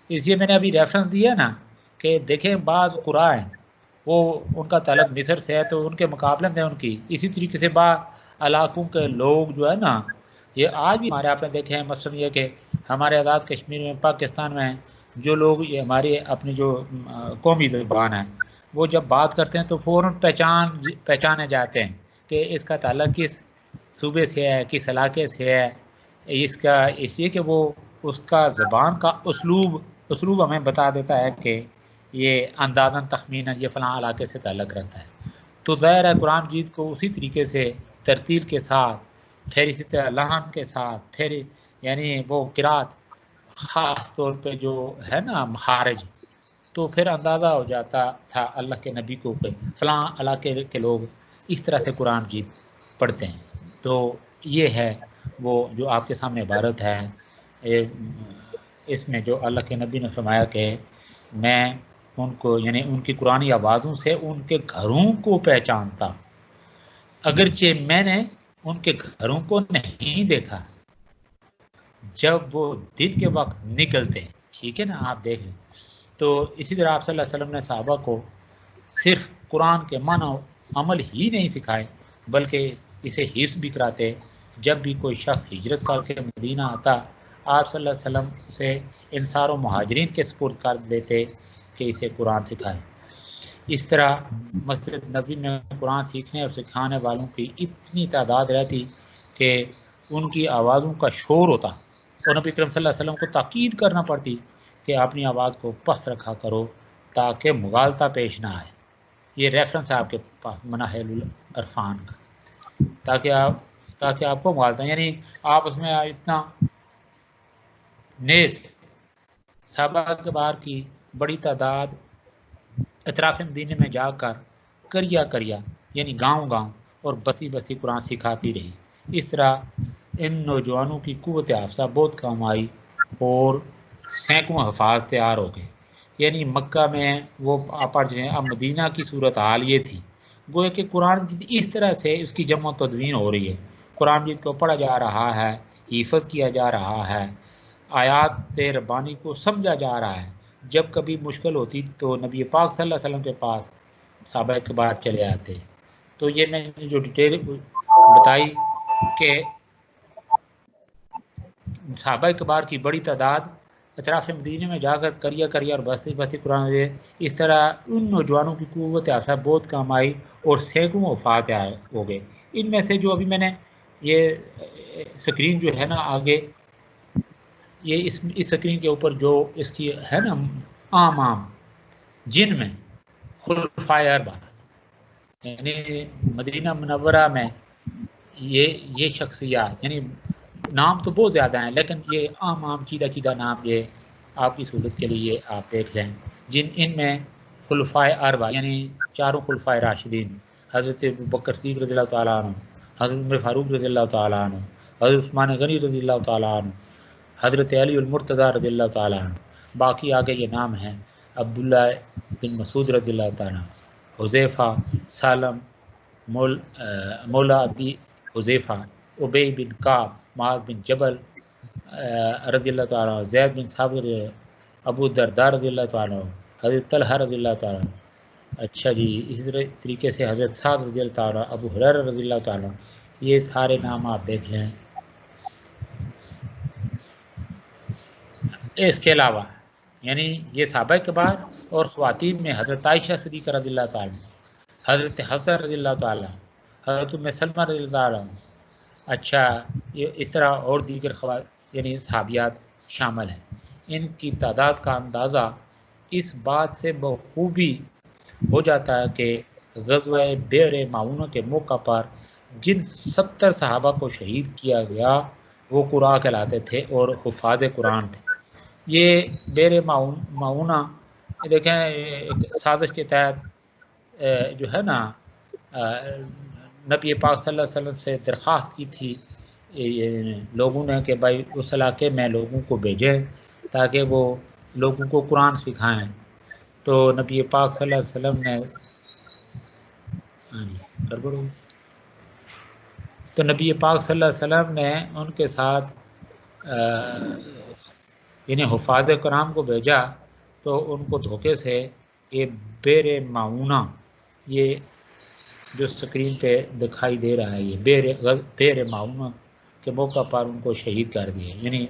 اس لیے میں نے ابھی ریفرنس دیا نا کہ دیکھیں بعض قرآن ہیں وہ ان کا تعلق مصر سے ہے تو ان کے مقابلے میں ان کی اسی طریقے سے بعض علاقوں کے لوگ جو ہے نا یہ آج بھی ہمارے آپ نے دیکھے ہیں. مثلاً یہ کہ ہمارے آزاد کشمیر میں پاکستان میں جو لوگ یہ ہماری اپنی جو قومی زبان ہے وہ جب بات کرتے ہیں تو فوراً پہچانے جاتے ہیں کہ اس کا تعلق کس صوبے سے ہے، کس علاقے سے ہے. اس لیے کہ وہ اس کا زبان کا اسلوب ہمیں بتا دیتا ہے کہ یہ اندازاً تخمیناً یہ فلاں علاقے سے تعلق رکھتا ہے. تو ظاہر ہے قرآن مجید کو اسی طریقے سے ترتیل کے ساتھ، پھر اسی طرح لحن کے ساتھ، پھر یعنی وہ قرات خاص طور پہ جو ہے نا مخارج، تو پھر اندازہ ہو جاتا تھا اللہ کے نبی کو کہ فلاں علاقے کے لوگ اس طرح سے قرآن مجید پڑھتے ہیں. تو یہ ہے وہ جو آپ کے سامنے عبارت ہے اس میں جو اللہ کے نبی نے فرمایا کہ میں ان کو یعنی ان کی قرآنی آوازوں سے ان کے گھروں کو پہچانتا، اگرچہ میں نے ان کے گھروں کو نہیں دیکھا جب وہ دن کے وقت نکلتے ہیں. ٹھیک ہے نا، آپ دیکھ لیں. تو اسی طرح آپ صلی اللہ علیہ وسلم نے صحابہ کو صرف قرآن کے معنی و عمل ہی نہیں سکھائے بلکہ اسے حفظ بھی کراتے. جب بھی کوئی شخص ہجرت کر کے مدینہ آتا آپ صلی اللہ علیہ وسلم سے انصار و مہاجرین کے سپرد کر دیتے کہ اسے قرآن سکھائے. اس طرح مسجد نبی میں قرآن سیکھنے اور سکھانے والوں کی اتنی تعداد رہتی کہ ان کی آوازوں کا شور ہوتا اور نبی کریم صلی اللہ علیہ وسلم کو تاکید کرنا پڑتی کہ اپنی آواز کو پس رکھا کرو تاکہ مغالطہ پیش نہ آئے. یہ ریفرنس ہے آپ کے پاس مناہل العرفان کا، تاکہ آپ کو مغالطہ یعنی آپ اس میں اتنا نیز صحابہ کے بار کی بڑی تعداد اطراف مدینے میں جا کر کریا کریا یعنی گاؤں گاؤں اور بستی بستی قرآن سکھاتی رہی۔ اس طرح ان نوجوانوں کی قوت افزا بہت کام آئی اور سینکڑوں حفاظ تیار ہو گئے۔ یعنی مکہ میں وہ پڑھ جو ہیں، اب مدینہ کی صورت حال یہ تھی، گویا کہ قرآن مجید اس طرح سے اس کی جمع و تدوین ہو رہی ہے، قرآن مجید کو پڑھا جا رہا ہے، حفظ کیا جا رہا ہے، آیات ربانی کو سمجھا جا رہا ہے۔ جب کبھی مشکل ہوتی تو نبی پاک صلی اللہ علیہ وسلم کے پاس صحابہ کے بعد چلے آتے۔ تو یہ میں نے جو ڈیٹیل بتائی کہ صحابہ کبار کی بڑی تعداد اطراف مدینے میں جا کر کریا کریا اور بستی بستی قرآن ہوئے۔ اس طرح ان نوجوانوں کی قوت افزا بہت کام آئی اور سینکڑوں وفات ہو گئے۔ ان میں سے جو ابھی میں نے یہ سکرین جو ہے نا آگے، یہ اس سکرین کے اوپر جو اس کی ہے نا عام جن میں خلفائے اربعہ یعنی مدینہ منورہ میں یہ شخصیات، یعنی نام تو بہت زیادہ ہیں لیکن یہ عام چیدہ نام یہ آپ کی سہولت کے لیے آپ دیکھ لیں، ان میں خلفائے اربعہ یعنی چاروں خلفائے راشدین، حضرت ابوبکر صدیق رضی اللہ تعالیٰ عنہ، حضرت عمر فاروق رضی اللہ تعالیٰ عنہ، حضرت عثمان غنی رضی اللہ تعالیٰ عنہ، حضرت علی المرتضیٰ رضی اللہ تعالیٰ عنہ۔ باقی آگے یہ نام ہیں: عبداللہ بن مسعود رضی اللہ تعالیٰ، حذیفہ، سالم مولا ابی حذیفہ، ابی بن کعب، معاذ بن جبل رضی اللہ تعالیٰ، زید بن ثابت، ابو الدرداء رضی اللہ تعالیٰ، حضرت طلحہ رضی اللہ تعالیٰ۔ اچھا جی، اسی طریقے سے حضرت سعد رضی اللہ تعالیٰ، ابو ہریرہ رضی اللہ تعالیٰ، یہ سارے نام آپ دیکھ لیں۔ اس کے علاوہ یعنی یہ صحابہ کبار اور خواتین میں حضرت عائشہ صدیقہ رضی اللہ تعالیٰ، حضرت حفصہ رضی اللہ تعالیٰ، حضرت ام سلمہ رضی اللہ تعالیٰ۔ اچھا، یہ اس طرح اور دیگر یعنی صحابیات شامل ہیں۔ ان کی تعداد کا اندازہ اس بات سے بخوبی ہو جاتا ہے کہ غزوہ بئر معونہ کے موقع پر جن 70 صحابہ کو شہید کیا گیا وہ قرآ کہلاتے تھے اور حفاظ قرآن تھے۔ یہ بئر معونہ دیکھیں ایک سازش کے تحت جو ہے نا نبی پاک صلی اللہ علیہ وسلم سے درخواست کی تھی لوگوں نے کہ بھائی اس علاقے میں لوگوں کو بھیجیں تاکہ وہ لوگوں کو قرآن سکھائیں۔ تو نبی پاک صلی اللہ علیہ وسلم نے صلی اللہ علیہ وسلم نے ان کے ساتھ یعنی حفاظ قرآن کو بھیجا تو ان کو دھوکے سے یہ بئر معونہ، یہ جو سکرین پہ دکھائی دے رہا ہے، یہ بئر معونہ کے موقع پر ان کو شہید کر دیا، یعنی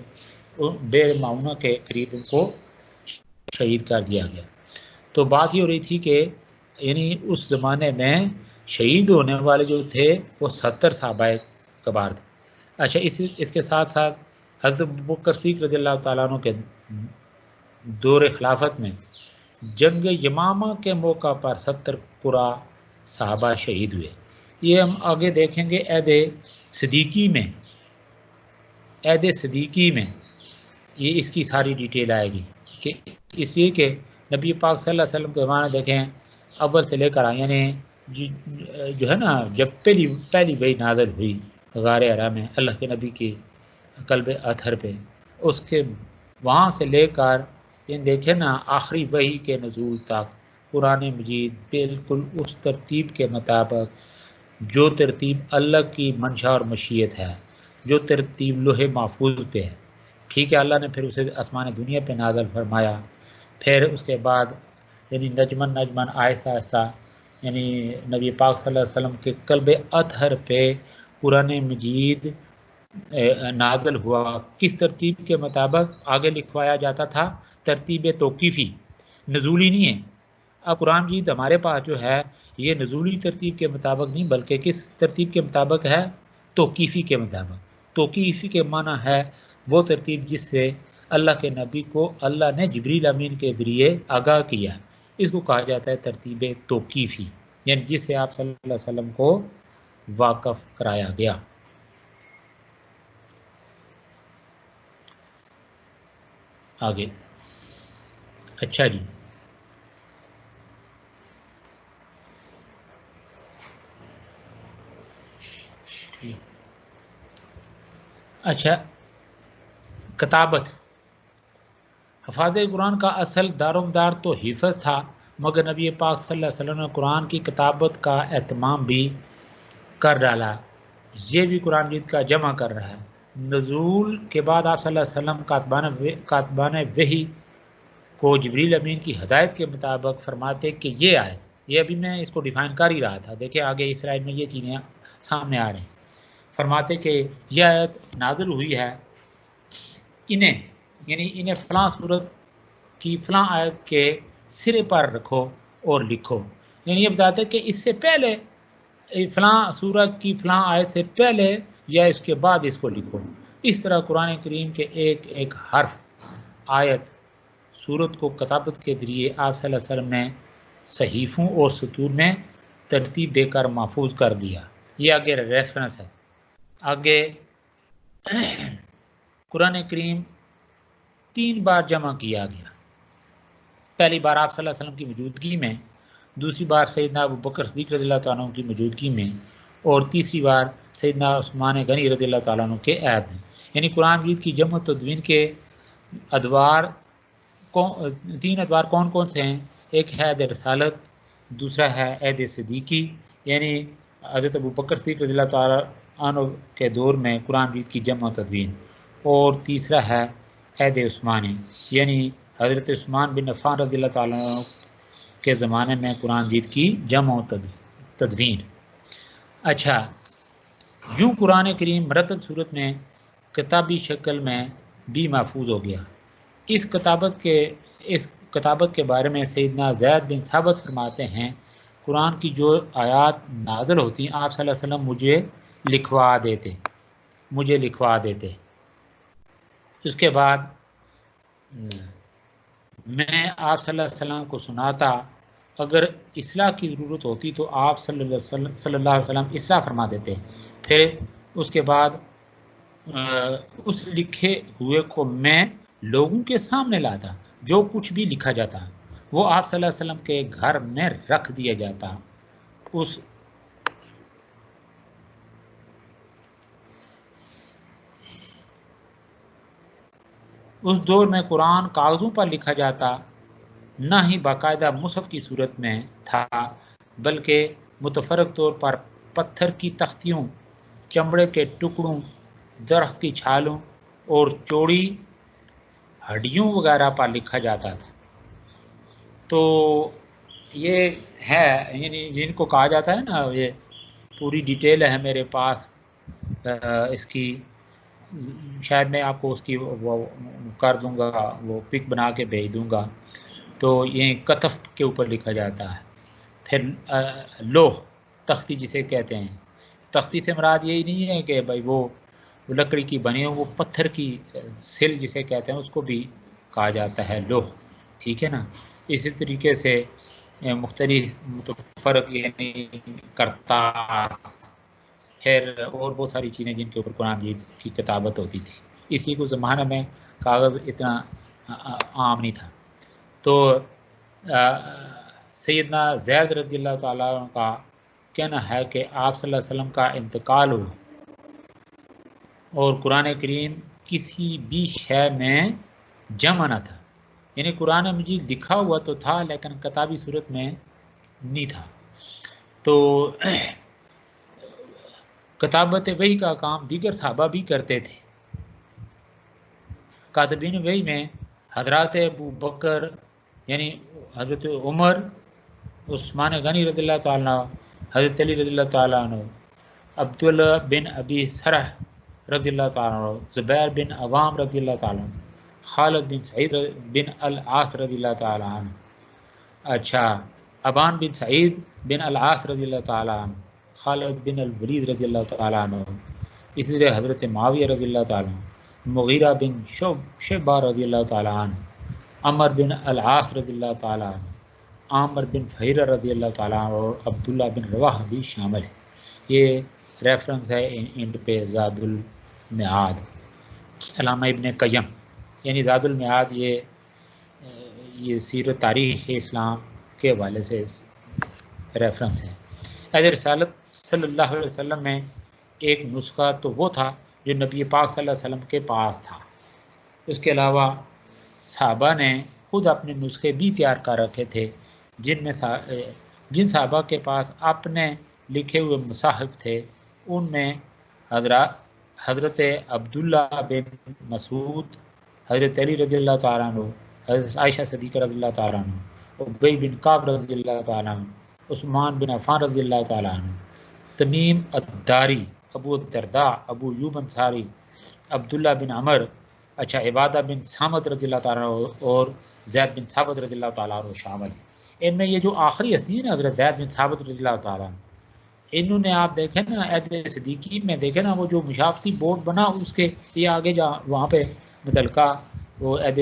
بئر معونہ کے قریب ان کو شہید کر دیا گیا۔ تو بات یہ ہو رہی تھی کہ یعنی اس زمانے میں شہید ہونے والے جو تھے وہ 70 صحابہ کبار تھے۔ اچھا، اس کے ساتھ ساتھ حضرت ابوبکر صدیق رضی اللہ تعالیٰ عنہ کے دور خلافت میں جنگ یمامہ کے موقع پر 70 قرآ صحابہ شہید ہوئے۔ یہ ہم آگے دیکھیں گے عہد صدیقی میں یہ اس کی ساری ڈیٹیل آئے گی کہ اس لیے کہ نبی پاک صلی اللہ علیہ وسلم کے زمانہ دیکھیں اول سے لے کر آئے، یعنی جو ہے نا جب پہلی وحی نازل ہوئی غار حرا میں اللہ کے نبی کی قلب اطہر پہ، اس کے وہاں سے لے کر یہ دیکھیں نا آخری وحی کے نزول تک قرآن مجید بالکل اس ترتیب کے مطابق، جو ترتیب اللہ کی منشا اور مشیت ہے، جو ترتیب لوح محفوظ پہ ہے، ٹھیک ہے، اللہ نے پھر اسے آسمان دنیا پہ نازل فرمایا۔ پھر اس کے بعد یعنی نجمن آہستہ آہستہ یعنی نبی پاک صلی اللہ علیہ وسلم کے قلب اطہر پہ قرآن مجید نازل ہوا۔ کس ترتیب کے مطابق آگے لکھوایا جاتا تھا؟ ترتیب توقیفی، نزولی نہیں ہے۔ اب قرآن مجید ہمارے پاس جو ہے یہ نزولی ترتیب کے مطابق نہیں بلکہ کس ترتیب کے مطابق ہے؟ توقیفی کے مطابق۔ توقیفی کے معنی ہے وہ ترتیب جس سے اللہ کے نبی کو اللہ نے جبریل امین کے ذریعے آگاہ کیا، اس کو کہا جاتا ہے ترتیب توقیفی، یعنی جس سے آپ صلی اللہ علیہ وسلم کو واقف کرایا گیا۔ آگے اچھا جی، اچھا، کتابت. حفاظ قرآن کا اصل دار و مدار تو حفظ تھا، مگر نبی پاک صلی اللہ علیہ وسلم نے قرآن کی کتابت کا اہتمام بھی کر ڈالا. یہ بھی قرآن مجید کا جمع کر رہا ہے. نزول کے بعد آپ صلی اللہ علیہ وسلم کاتبان وحی کو جبریل امین کی ہدایت کے مطابق فرماتے کہ یہ آیت، یہ ابھی میں اس کو ڈیفائن کر ہی رہا تھا، دیکھیں آگے اس سلائڈ میں یہ چیزیں سامنے آ رہی ہیں. فرماتے کہ یہ آیت نازل ہوئی ہے انہیں، یعنی انہیں فلاں صورت کی فلاں آیت کے سرے پر رکھو اور لکھو. یعنی یہ بتاتے کہ اس سے پہلے فلاں سورت کی فلاں آیت سے پہلے یا اس کے بعد اس کو لکھو. اس طرح قرآن کریم کے ایک ایک حرف، آیت، سورت کو کتابت کے ذریعے آپ صلی اللہ علیہ وسلم نے صحیفوں اور سطور میں ترتیب دے کر محفوظ کر دیا. یہ آگے ریفرنس ہے. آگے قرآن کریم 3 بار جمع کیا گیا. پہلی بار آپ صلی اللہ علیہ وسلم کی موجودگی میں، دوسری بار سیدنا ابو بکر صدیق رضی اللہ تعالیٰ عنہ کی موجودگی میں، اور تیسری بار سیدنا عثمان غنی رضی اللہ تعالیٰ عنہ کے عہد میں. یعنی قرآن مجید کی جمع و تدوین کے ادوار 3 ادوار کون کون سے ہیں؟ ایک ہے عہد رسالت، دوسرا ہے عہد صدیقی یعنی حضرت ابو بکر صدیق رضی اللہ تعالیٰ عنہ کے دور میں قرآن مجید کی جمع و تدوین، اور تیسرا ہے عہد عثمانی یعنی حضرت عثمان بن عفان رضی اللہ تعالیٰ عنہ کے زمانے میں قرآن مجید کی جمع و تدوین. اچھا، یوں قرآن کریم مرتب صورت میں کتابی شکل میں بھی محفوظ ہو گیا. اس کتابت کے بارے میں سیدنا زید بن ثابت فرماتے ہیں، قرآن کی جو آیات نازل ہوتی ہیں آپ صلی اللہ علیہ وسلم مجھے لکھوا دیتے. اس کے بعد میں آپ صلی اللہ علیہ وسلم کو سناتا. اگر اصلاح کی ضرورت ہوتی تو آپ صلی اللہ علیہ وسلم اصلاح فرما دیتے. پھر اس کے بعد اس لکھے ہوئے کو میں لوگوں کے سامنے لاتا. جو کچھ بھی لکھا جاتا وہ آپ صلی اللہ علیہ وسلم کے گھر میں رکھ دیا جاتا. اس دور میں قرآن کاغذوں پر لکھا جاتا، نہ ہی باقاعدہ مصحف کی صورت میں تھا، بلکہ متفرق طور پر پتھر کی تختیوں، چمڑے کے ٹکڑوں، درخت کی چھالوں اور چوڑی ہڈیوں وغیرہ پر لکھا جاتا تھا. تو یہ ہے، یعنی جن کو کہا جاتا ہے نا، یہ پوری ڈیٹیل ہے میرے پاس اس کی، شاید میں آپ کو اس کی وہ کر دوں گا، وہ پک بنا کے بھیج دوں گا. تو یہ کتف کے اوپر لکھا جاتا ہے. پھر لوح، تختی جسے کہتے ہیں. تختی سے مراد یہی نہیں ہے کہ بھائی وہ لکڑی کی بنی ہو، وہ پتھر کی سل جسے کہتے ہیں اس کو بھی کہا جاتا ہے لوح. ٹھیک ہے نا. اسی طریقے سے مختلف متفرق یعنی کرتاس، پھر اور بہت ساری چیزیں جن کے اوپر قرآن مجید کی کتابت ہوتی تھی. اسی کو زمانہ میں کاغذ اتنا عام نہیں تھا. تو سیدنا زید رضی اللہ تعالیٰ عنہ کا کہنا ہے کہ آپ صلی اللہ علیہ وسلم کا انتقال ہوا اور قرآن کریم کسی بھی شے میں جمع نہ تھا. یعنی قرآن مجید لکھا ہوا تو تھا لیکن کتابی صورت میں نہیں تھا. تو کتابت وحی کا کام دیگر صحابہ بھی کرتے تھے. کاتبین وحی میں حضرات ابو بکر یعنی حضرت عمر، عثمان غنی رضی اللہ تعالیٰ عنہ، حضرت علی رضی اللہ تعالیٰ عنہ، عبداللہ بن ابی سرح رضی اللہ تعالیٰ عنہ، زبیر بن عوام رضی اللہ تعالیٰ عنہ، خالد بن سعید بن العاص رضی اللہ تعالیٰ عنہ. اچھا، ابان بن سعید بن العاص رضی اللہ تعالیٰ عنہ، خالد بن الولید رضی اللہ تعالیٰ عنہ، اسی طرح حضرت معاویہ رضی اللہ تعالیٰ عنہ، مغیرہ بن شعبہ رضی اللہ تعالیٰ عنہ، عمر بن العاص رضی اللہ تعالیٰ عنہ، عامر بن فہیرہ رضی اللہ تعالیٰ عنہ اور عبداللہ بن رواحہ بھی شامل ہے. یہ ریفرنس ہے اینڈ پہ زاد المعاد علامہ ابن قیم. یعنی زاد المعاد یہ سیرت تاریخ اسلام کے حوالے سے ریفرنس ہے. عہد رسالت صلی اللہ علیہ وسلم میں ایک نسخہ تو وہ تھا جو نبی پاک صلی اللہ علیہ وسلم کے پاس تھا، اس کے علاوہ صحابہ نے خود اپنے نسخے بھی تیار کر رکھے تھے، جن صحابہ کے پاس اپنے لکھے ہوئے مصاحف تھے ان میں حضرت عبداللہ بن مسعود، حضرت علی رضی اللہ تعالیٰ عنہ، حضرت عائشہ صدیقہ رضی اللہ تعالیٰ عنہ، ابی بن کعب رضی اللہ تعالیٰ عنہ، عثمان بن عفان رضی اللہ تعالیٰ عنہ، تمیم الداری، ابو الدرداء، ابو ایوب انصاری، عبداللہ بن عمر، اچھا عبادہ بن سامت رضی اللہ تعالیٰ عنہ اور زید بن ثابت رضی اللہ تعالیٰ عنہ شامل۔ ان میں یہ جو آخری ہستی ہے نا حضرت زید بن ثابت رضی اللہ تعالیٰ عنہ، انہوں نے آپ دیکھیں نا عہد صدیقین میں دیکھیں نا وہ جو مشافتی بورڈ بنا اس کے یہ آگے جا وہاں پہ متعلقہ وہ عہد،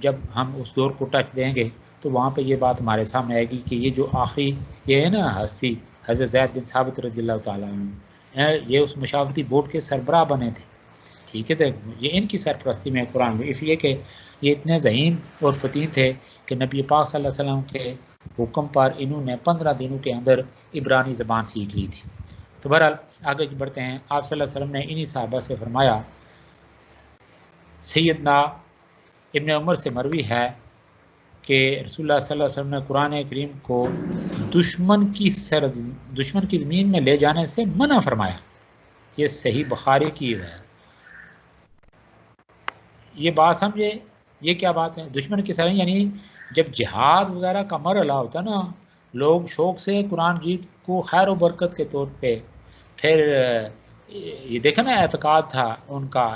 جب ہم اس دور کو ٹچ دیں گے تو وہاں پہ یہ بات ہمارے سامنے آئے گی کہ یہ جو آخری یہ ہے نا ہستی حضرت زید بن ثابت رضی اللہ تعالیٰ عنہ، یہ اس مشافتی بورڈ کے سربراہ بنے تھے، ٹھیک ہے، یہ ان کی سرپرستی میں قرآن میں، اس لیے کہ یہ اتنے ذہین اور فطین تھے کہ نبی پاک صلی اللہ علیہ وسلم کے حکم پر انہوں نے 15 دنوں کے اندر عبرانی زبان سیکھ لی تھی۔ تو بہرحال آگے بڑھتے ہیں، آپ صلی اللہ علیہ وسلم نے انہی صحابہ سے فرمایا، سیدنا ابن عمر سے مروی ہے کہ رسول اللہ صلی اللہ علیہ وسلم نے قرآن کریم کو دشمن کی زمین میں لے جانے سے منع فرمایا، یہ صحیح بخاری کی ہے۔ یہ بات سمجھے، یہ کیا بات ہے؟ دشمن کی سرحد یعنی جب جہاد وغیرہ کا مرحلہ ہوتا نا، لوگ شوق سے قرآن مجید کو خیر و برکت کے طور پہ، پھر یہ دیکھا نا اعتقاد تھا ان کا،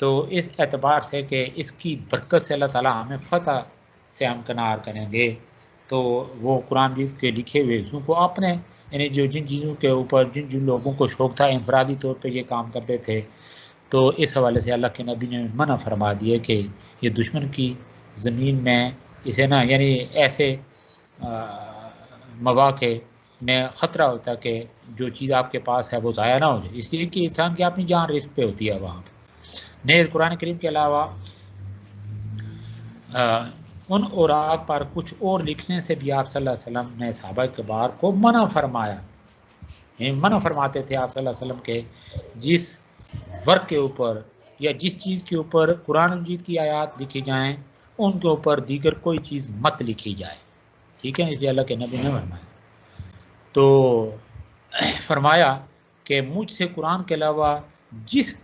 تو اس اعتبار سے کہ اس کی برکت سے اللہ تعالیٰ ہمیں فتح سے ہمکنار کریں گے، تو وہ قرآن مجید کے لکھے ہوئے حصوں کو اپنے یعنی جو جن چیزوں کے اوپر جن لوگوں کو شوق تھا انفرادی طور پہ یہ کام کرتے تھے، تو اس حوالے سے اللہ کے نبی نے منع فرما دیے کہ یہ دشمن کی زمین میں اسے نا یعنی ایسے مواقع میں خطرہ ہوتا کہ جو چیز آپ کے پاس ہے وہ ضائع نہ ہو جائے، اس لیے کہ انسان کی اپنی جان رزق پہ ہوتی ہے وہاں پہ۔ نیز قرآن کریم کے علاوہ ان اوراق پر کچھ اور لکھنے سے بھی آپ صلی اللہ علیہ وسلم نے صحابہ کبار کو منع فرمایا، منع فرماتے تھے آپ صلی اللہ علیہ وسلم کے جس ورق کے اوپر یا جس چیز کے اوپر قرآن مجید کی آیات لکھی جائیں ان کے اوپر دیگر کوئی چیز مت لکھی جائے، ٹھیک ہے، اسی اللہ کے نبی نے فرمایا۔ تو فرمایا کہ مجھ سے قرآن کے علاوہ جس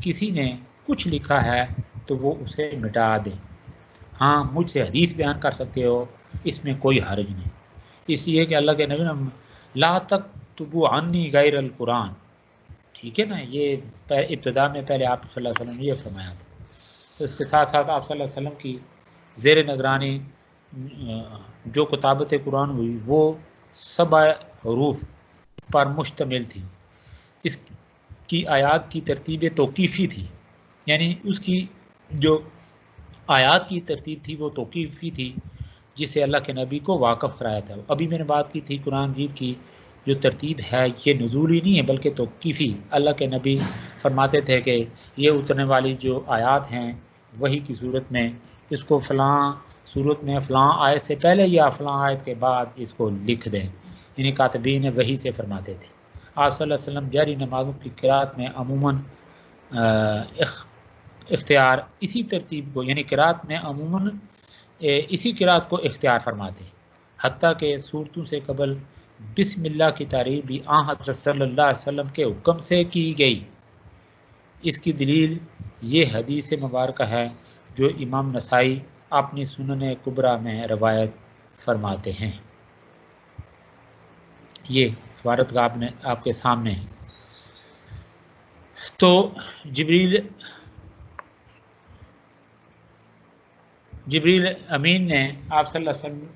کسی نے کچھ لکھا ہے تو وہ اسے مٹا دے، ہاں مجھ سے حدیث بیان کر سکتے ہو، اس میں کوئی حرج نہیں، اس لیے کہ اللہ کے نبی نے لا تکتبوا عنی غیر القرآن، ٹھیک ہے نا، یہ ابتدا میں پہلے آپ صلی اللہ علیہ وسلم نے یہ فرمایا تھا۔ تو اس کے ساتھ ساتھ آپ صلی اللہ علیہ وسلم کی زیر نگرانی جو کتابت قرآن ہوئی وہ 7 حروف پر مشتمل تھی، اس کی آیات کی ترتیب توقیفی تھی، یعنی اس کی جو آیات کی ترتیب تھی وہ توقیفی تھی جسے اللہ کے نبی کو واقف کرایا تھا۔ ابھی میں نے بات کی تھی قرآن مجید کی جو ترتیب ہے یہ نزولی نہیں ہے بلکہ توقیفی، اللہ کے نبی فرماتے تھے کہ یہ اترنے والی جو آیات ہیں وہی کی صورت میں اس کو فلاں صورت میں فلاں آیت سے پہلے یا فلاں آیت کے بعد اس کو لکھ دیں، یعنی کاتبین وحی سے فرماتے تھے۔ آپ صلی اللہ علیہ وسلم جاری نمازوں کی قرات میں عموماً اختیار اسی ترتیب کو یعنی قرات میں عموماً اسی قرات کو اختیار فرماتے، حتیٰ کہ صورتوں سے قبل بسم اللہ کی تعریف بھی آن حضرت صلی اللہ علیہ وسلم کے حکم سے کی گئی۔ اس کی دلیل یہ حدیث مبارکہ ہے جو امام نسائی اپنی سنن کبریٰ میں روایت فرماتے ہیں، یہ عبارت کا آپ کے سامنے ہے۔ تو جبریل امین نے آپ صلی اللہ علیہ وسلم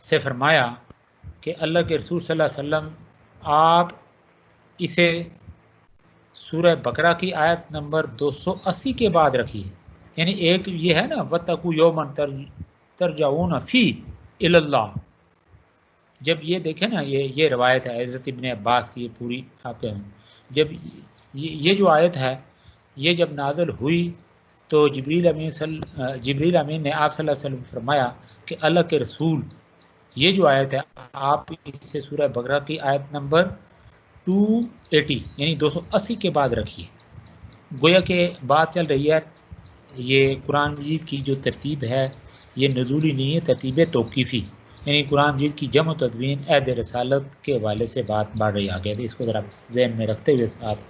سے فرمایا کہ اللہ کے رسول صلی اللہ علیہ وسلم آپ اسے سورہ بقرہ کی آیت نمبر 280 کے بعد رکھیے، یعنی ایک یہ ہے نا وَاتَّقُوا يَوْمًا تَرْجَعُونَ فِيهِ إِلَى اللَّهِ، جب یہ دیکھیں نا یہ روایت ہے حضرت ابن عباس کی، یہ پوری آپ کے جب یہ جو آیت ہے یہ جب نازل ہوئی تو جبریل امین نے آپ صلی اللہ علیہ وسلم فرمایا کہ اللہ کے رسول یہ جو آیت ہے آپ اس سے سورہ بقرہ کی آیت نمبر 280 یعنی 280 کے بعد رکھیے. گویا کہ بات چل رہی ہے یہ قرآن مجید کی جو ترتیب ہے یہ نزولی نہیں ہے، ترتیب توقیفی، یعنی قرآن مجید کی جمع و تدوین عہد رسالت کے حوالے سے بات بڑھ رہی آگے. اس کو ذرا ذہن میں رکھتے ہوئے ساتھ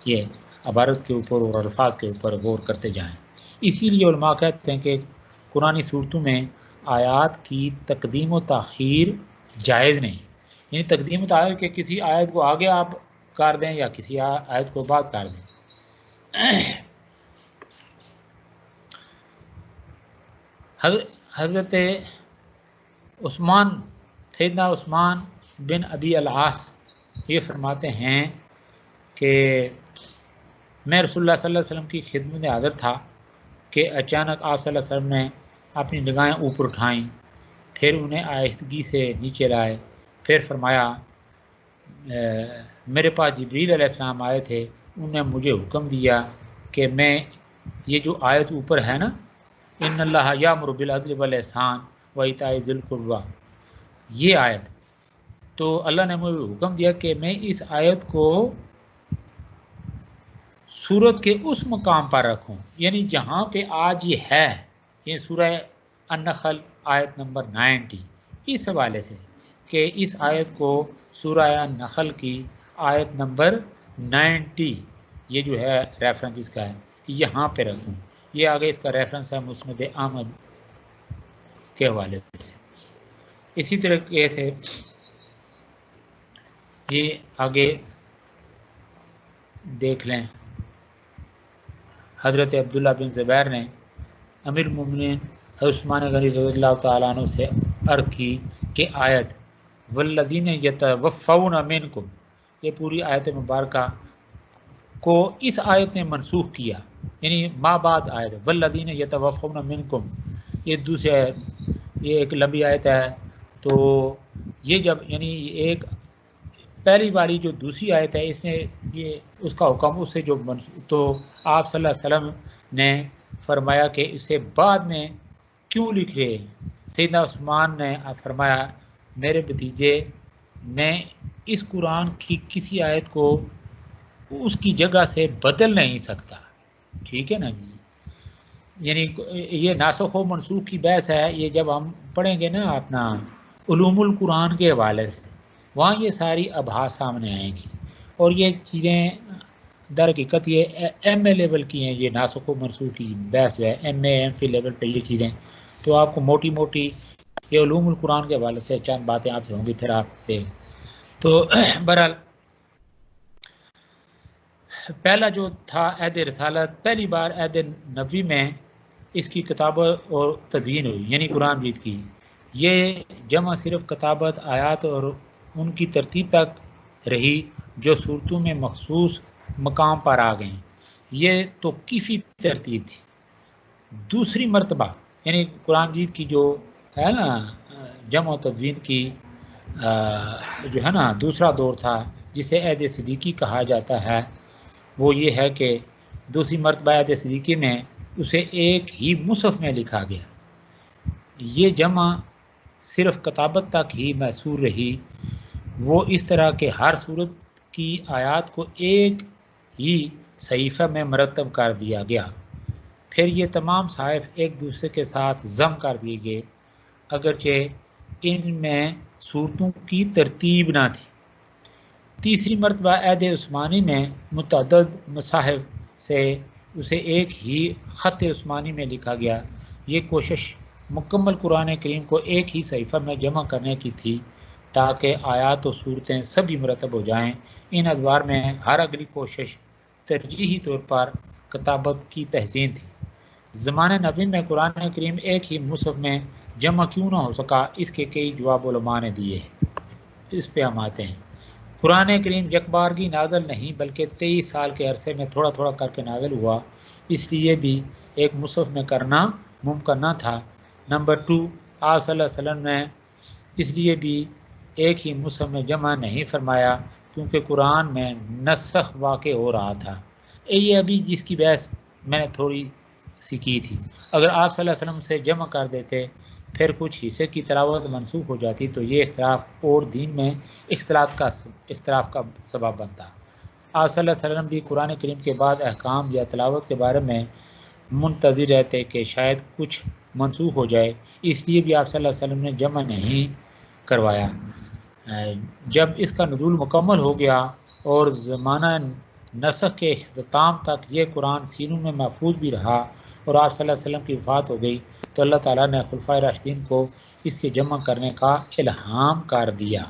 یہ عبارت کے اوپر اور الفاظ کے اوپر غور کرتے جائیں. اسی لیے علماء کہتے ہیں کہ قرآنی صورتوں میں آیات کی تقدیم و تاخیر جائز نہیں، یعنی تقدیم و تاخیر کہ کسی آیت کو آگے آپ کر دیں یا کسی آیت کو بعد کر دیں. حضرت عثمان، سیدنا عثمان بن ابی العاص یہ فرماتے ہیں کہ میں رسول اللہ صلی اللہ علیہ وسلم کی خدمت میں حاضر تھا کہ اچانک آپ صلی اللہ علیہ وسلم نے اپنی نگاہیں اوپر اٹھائیں، پھر انہیں آہستگی سے نیچے لائے، پھر فرمایا میرے پاس جبریل علیہ السلام آئے تھے، انہوں نے مجھے حکم دیا کہ میں یہ جو آیت اوپر ہے نا، ان اللہ یامر بالعدل والاحسان وایتاء ذی القربی، یہ آیت، تو اللہ نے مجھے حکم دیا کہ میں اس آیت کو سورت کے اس مقام پر رکھوں، یعنی جہاں پہ آج یہ ہے، یہ سورہ النحل آیت نمبر 90، اس حوالے سے کہ اس آیت کو سورہ النحل کی آیت نمبر 90 یہ جو ہے ریفرنس اس کا ہے، یہاں پہ رکھوں. یہ آگے اس کا ریفرنس ہے مسند احمد کے حوالے سے. اسی طرح سے یہ آگے دیکھ لیں، حضرت عبداللہ بن زبیر نے امیر المومنین عثمان غنی رضی اللہ تعالیٰ عنہ سے عرض کی کہ آیت والذین یتوفون منکم، یہ پوری آیت مبارکہ کو اس آیت نے منسوخ کیا، یعنی ما بعد آیت والذین یتوفون منکم، یہ دوسرے یہ ایک لمبی آیت ہے. تو یہ جب یعنی ایک پہلی باری جو دوسری آیت ہے اس نے یہ اس کا حکم اس سے جو تو آپ صلی اللہ علیہ وسلم نے فرمایا کہ اسے بعد میں کیوں لکھ رہے. سیدنا عثمان نے فرمایا میرے بھتیجے میں اس قرآن کی کسی آیت کو اس کی جگہ سے بدل نہیں سکتا، ٹھیک ہے نا جی. یعنی یہ ناسخ و منسوخ کی بحث ہے، یہ جب ہم پڑھیں گے نا اپنا علوم القرآن کے حوالے سے وہاں یہ ساری ابحاث سامنے آئیں گی، اور یہ چیزیں در حقیقت یہ ایم اے لیول کی ہیں، یہ ناسخ و منسوخ کی بحث جو ہے ایم اے ایم فی لیول پہ یہ چیزیں، تو آپ کو موٹی موٹی یہ علوم القرآن کے حوالے سے چند باتیں آپ سے ہوں گی، پھر آپ دیکھ. تو بہرحال پہلا جو تھا عہد رسالت، پہلی بار عہد نبوی میں اس کی کتابت اور تدوین ہوئی، یعنی قرآن مجید کی یہ جمع صرف کتابت آیات اور ان کی ترتیب تک رہی جو صورتوں میں مخصوص مقام پر آ گئیں. یہ توقیفی ترتیب تھی. دوسری مرتبہ یعنی قرآن مجید کی جو ہے نا جمع و تدوین کی جو ہے نا دوسرا دور تھا جسے عہد صدیقی کہا جاتا ہے، وہ یہ ہے کہ دوسری مرتبہ عہد صدیقی میں اسے ایک ہی مصحف میں لکھا گیا. یہ جمع صرف کتابت تک ہی محصور رہی، وہ اس طرح کہ ہر صورت کی آیات کو ایک ہی صحیفہ میں مرتب کر دیا گیا. پھر یہ تمام صحائف ایک دوسرے کے ساتھ ضم کر دیے گئے، اگرچہ ان میں صورتوں کی ترتیب نہ تھی. تیسری مرتبہ عہد عثمانی میں متعدد مصاحف سے اسے ایک ہی خط عثمانی میں لکھا گیا. یہ کوشش مکمل قرآن کریم کو ایک ہی صحیفہ میں جمع کرنے کی تھی تاکہ آیات و صورتیں سبھی مرتب ہو جائیں. ان ادوار میں ہر اگلی کوشش ترجیحی طور پر کتابت کی تحسین تھی. زمانہ نبی میں قرآن کریم ایک ہی مصحف میں جمع کیوں نہ ہو سکا، اس کے کئی جواب علماء نے دیے ہیں. اس پہ ہم آتے ہیں. قرآن کریم یکبارگی نازل نہیں بلکہ 23 سال کے عرصے میں تھوڑا تھوڑا کر کے نازل ہوا، اس لیے بھی ایک مصحف میں کرنا ممکن نہ تھا. نمبر 2، آپ صلی اللہ علیہ وسلم نے اس لیے بھی ایک ہی مصحف میں جمع نہیں فرمایا کیونکہ قرآن میں نسخ واقع ہو رہا تھا. یہ ابھی جس کی بحث میں نے تھوڑی سی کی تھی، اگر آپ صلی اللہ علیہ وسلم سے جمع کر دیتے پھر کچھ حصے کی تلاوت منسوخ ہو جاتی تو یہ اختلاف اور دین میں اختلاف کا سبب بنتا۔ آپ صلی اللہ علیہ وسلم بھی قرآن کریم کے بعد احکام یا تلاوت کے بارے میں منتظر رہتے کہ شاید کچھ منسوخ ہو جائے، اس لیے بھی آپ صلی اللہ علیہ وسلم نے جمع نہیں کروایا۔ جب اس کا نزول مکمل ہو گیا اور زمانہ نسخ کے اختتام تک یہ قرآن سینوں میں محفوظ بھی رہا اور آپ صلی اللہ علیہ وسلم کی وفات ہو گئی تو اللہ تعالیٰ نے خلفائے راشدین کو اس کے جمع کرنے کا الہام کر دیا۔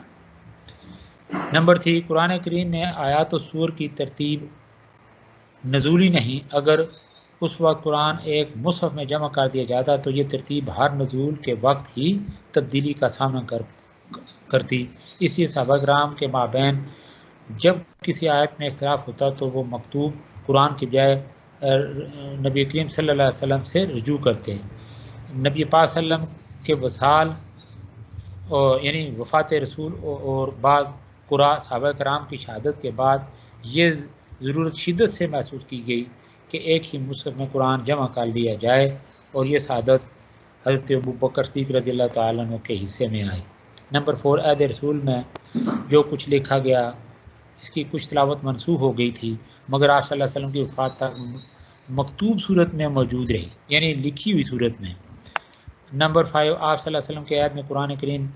نمبر 3، قرآن کریم میں آیات و سور کی ترتیب نزولی نہیں۔ اگر اس وقت قرآن ایک مصحف میں جمع کر دیا جاتا تو یہ ترتیب ہر نزول کے وقت ہی تبدیلی کا سامنا کرتی۔ اس لیے صحابہ کرام کے مابین جب کسی آیت میں اختلاف ہوتا تو وہ مکتوب قرآن کے بجائے نبی کریم صلی اللہ علیہ وسلم سے رجوع کرتے۔ نبی پاک صلی اللہ علیہ وسلم کے وصال یعنی وفات رسول اور بعض قرآن صحابہ کرام کی شہادت کے بعد یہ ضرورت شدت سے محسوس کی گئی کہ ایک ہی مصحف میں قرآن جمع کر لیا جائے، اور یہ سعادت حضرت ابوبکر صدیق رضی اللہ تعالیٰ عنہ کے حصے میں آئی۔ نمبر 4، عہد رسول میں جو کچھ لکھا گیا اس کی کچھ تلاوت منسوخ ہو گئی تھی مگر آپ صلی اللہ علیہ وسلم کی وفات تک مکتوب صورت میں موجود رہی، یعنی لکھی ہوئی صورت میں۔ نمبر 5، آپ صلی اللہ علیہ وسلم کے عہد میں قرآن کریم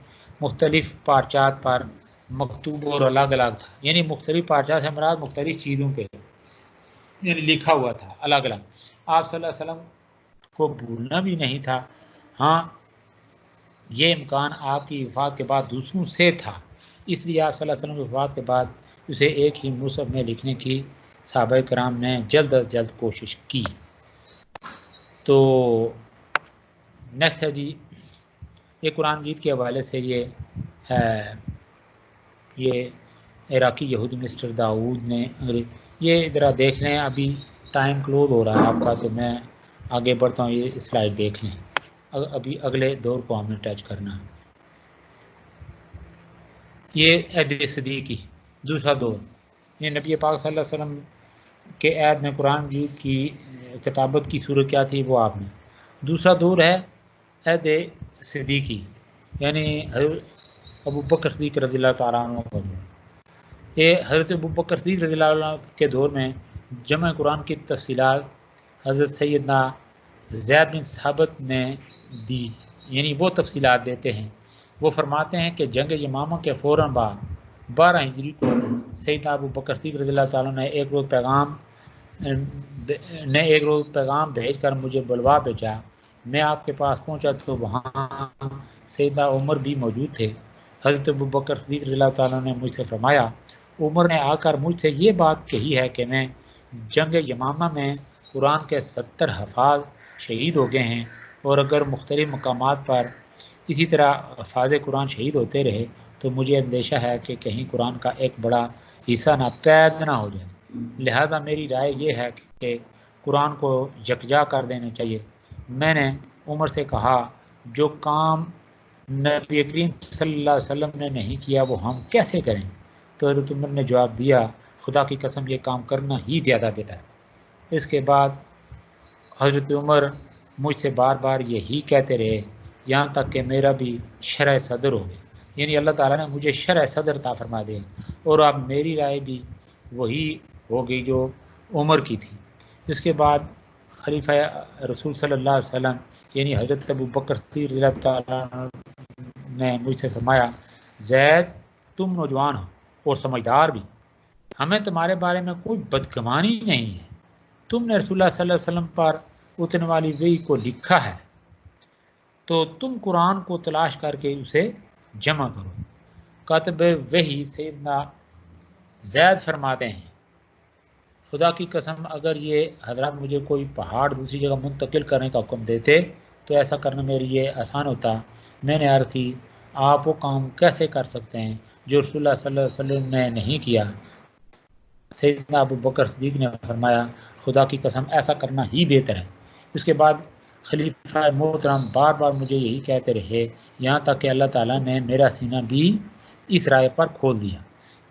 مختلف پارچات پر مکتوب اور الگ الگ تھا، یعنی مختلف پارچات سے مراد مختلف چیزوں پہ یعنی لکھا ہوا تھا الگ الگ۔ آپ صلی اللہ علیہ وسلم کو بھولنا بھی نہیں تھا، ہاں یہ امکان آپ کی وفات کے بعد دوسروں سے تھا، اس لیے آپ صلی اللہ علیہ وسلم کی وفات کے بعد اسے ایک ہی مصحف میں لکھنے کی صحابہ کرام نے جلد از جلد کوشش کی۔ تو نیکسٹ ہے جی، یہ قرآن مجید کے حوالے سے یہ ہے، یہ عراقی یہودی مسٹر داؤد نے یہ ذرا دیکھ لیں، ابھی ٹائم کلوز ہو رہا ہے آپ کا تو میں آگے بڑھتا ہوں، یہ سلائڈ دیکھ لیں، ابھی اگلے دور کو ہم نے ٹچ کرنا۔ یہ عہد صدیقی دوسرا دور، یہ نبی پاک صلی اللہ علیہ وسلم کے عہد میں قرآن مجید کی کتابت کی صورت کیا تھی وہ آپ نے۔ دوسرا دور ہے عہد صدیقی، یعنی حضرت ابوبکر صدیق رضی اللہ تعالیٰ عنہ کا دور۔ یہ حضرت ابوبکر صدیق رضی اللہ عنہ کے دور میں جمع قرآن کی تفصیلات حضرت سیدنا زید بن ثابت نے دی، یعنی وہ تفصیلات دیتے ہیں۔ وہ فرماتے ہیں کہ جنگ یمامہ کے فوراً بعد 12 ہجری کو سیدنا ابوبکر صدیق رضی اللہ تعالیٰ نے ایک روز پیغام بھیج کر مجھے بلوا بھیجا۔ میں آپ کے پاس پہنچا تو وہاں سیدنا عمر بھی موجود تھے۔ حضرت ابوبکر صدیق رضی اللہ تعالیٰ نے مجھ سے فرمایا، عمر نے آ کر مجھ سے یہ بات کہی ہے کہ میں جنگ یمامہ میں قرآن کے 70 حفاظ شہید ہو گئے ہیں، اور اگر مختلف مقامات پر اسی طرح حفاظ قرآن شہید ہوتے رہے تو مجھے اندیشہ ہے کہ کہیں قرآن کا ایک بڑا حصہ ناپید نہ ہو جائے، لہٰذا میری رائے یہ ہے کہ قرآن کو یکجا کر دینا چاہیے۔ میں نے عمر سے کہا، جو کام نبی کریم صلی اللہ علیہ وسلم نے نہیں کیا وہ ہم کیسے کریں؟ تو حضرت عمر نے جواب دیا، خدا کی قسم یہ کام کرنا ہی زیادہ بہتر ہے۔ اس کے بعد حضرت عمر مجھ سے بار بار یہی کہتے رہے یہاں تک کہ میرا بھی شرح صدر ہو گیا، یعنی اللہ تعالیٰ نے مجھے شرح صدر عطا فرما دیا، اور اب میری رائے بھی وہی ہو گئی جو عمر کی تھی۔ اس کے بعد خلیفہ رسول صلی اللہ علیہ وسلم یعنی حضرت ابوبکر صدیق رضی اللہ تعالیٰ نے مجھ سے فرمایا، زید تم نوجوان ہو اور سمجھدار بھی، ہمیں تمہارے بارے میں کوئی بدگمانی نہیں ہے، تم نے رسول اللہ صلی اللہ علیہ وسلم پر اترنے والی وحی کو لکھا ہے تو تم قرآن کو تلاش کر کے اسے جمع کرو۔ کاتب وحی سیدنا زید فرماتے ہیں، خدا کی قسم اگر یہ حضرات مجھے کوئی پہاڑ دوسری جگہ منتقل کرنے کا حکم دیتے تو ایسا کرنا میرے لیے آسان ہوتا۔ میں نے عرض کی، آپ وہ کام کیسے کر سکتے ہیں جو رسول اللہ صلی اللہ علیہ وسلم نے نہیں کیا؟ سیدنا ابوبکر صدیق نے فرمایا، خدا کی قسم ایسا کرنا ہی بہتر ہے۔ اس کے بعد خلیفہ محترم بار بار مجھے یہی کہتے رہے یہاں تک کہ اللہ تعالیٰ نے میرا سینہ بھی اس رائے پر کھول دیا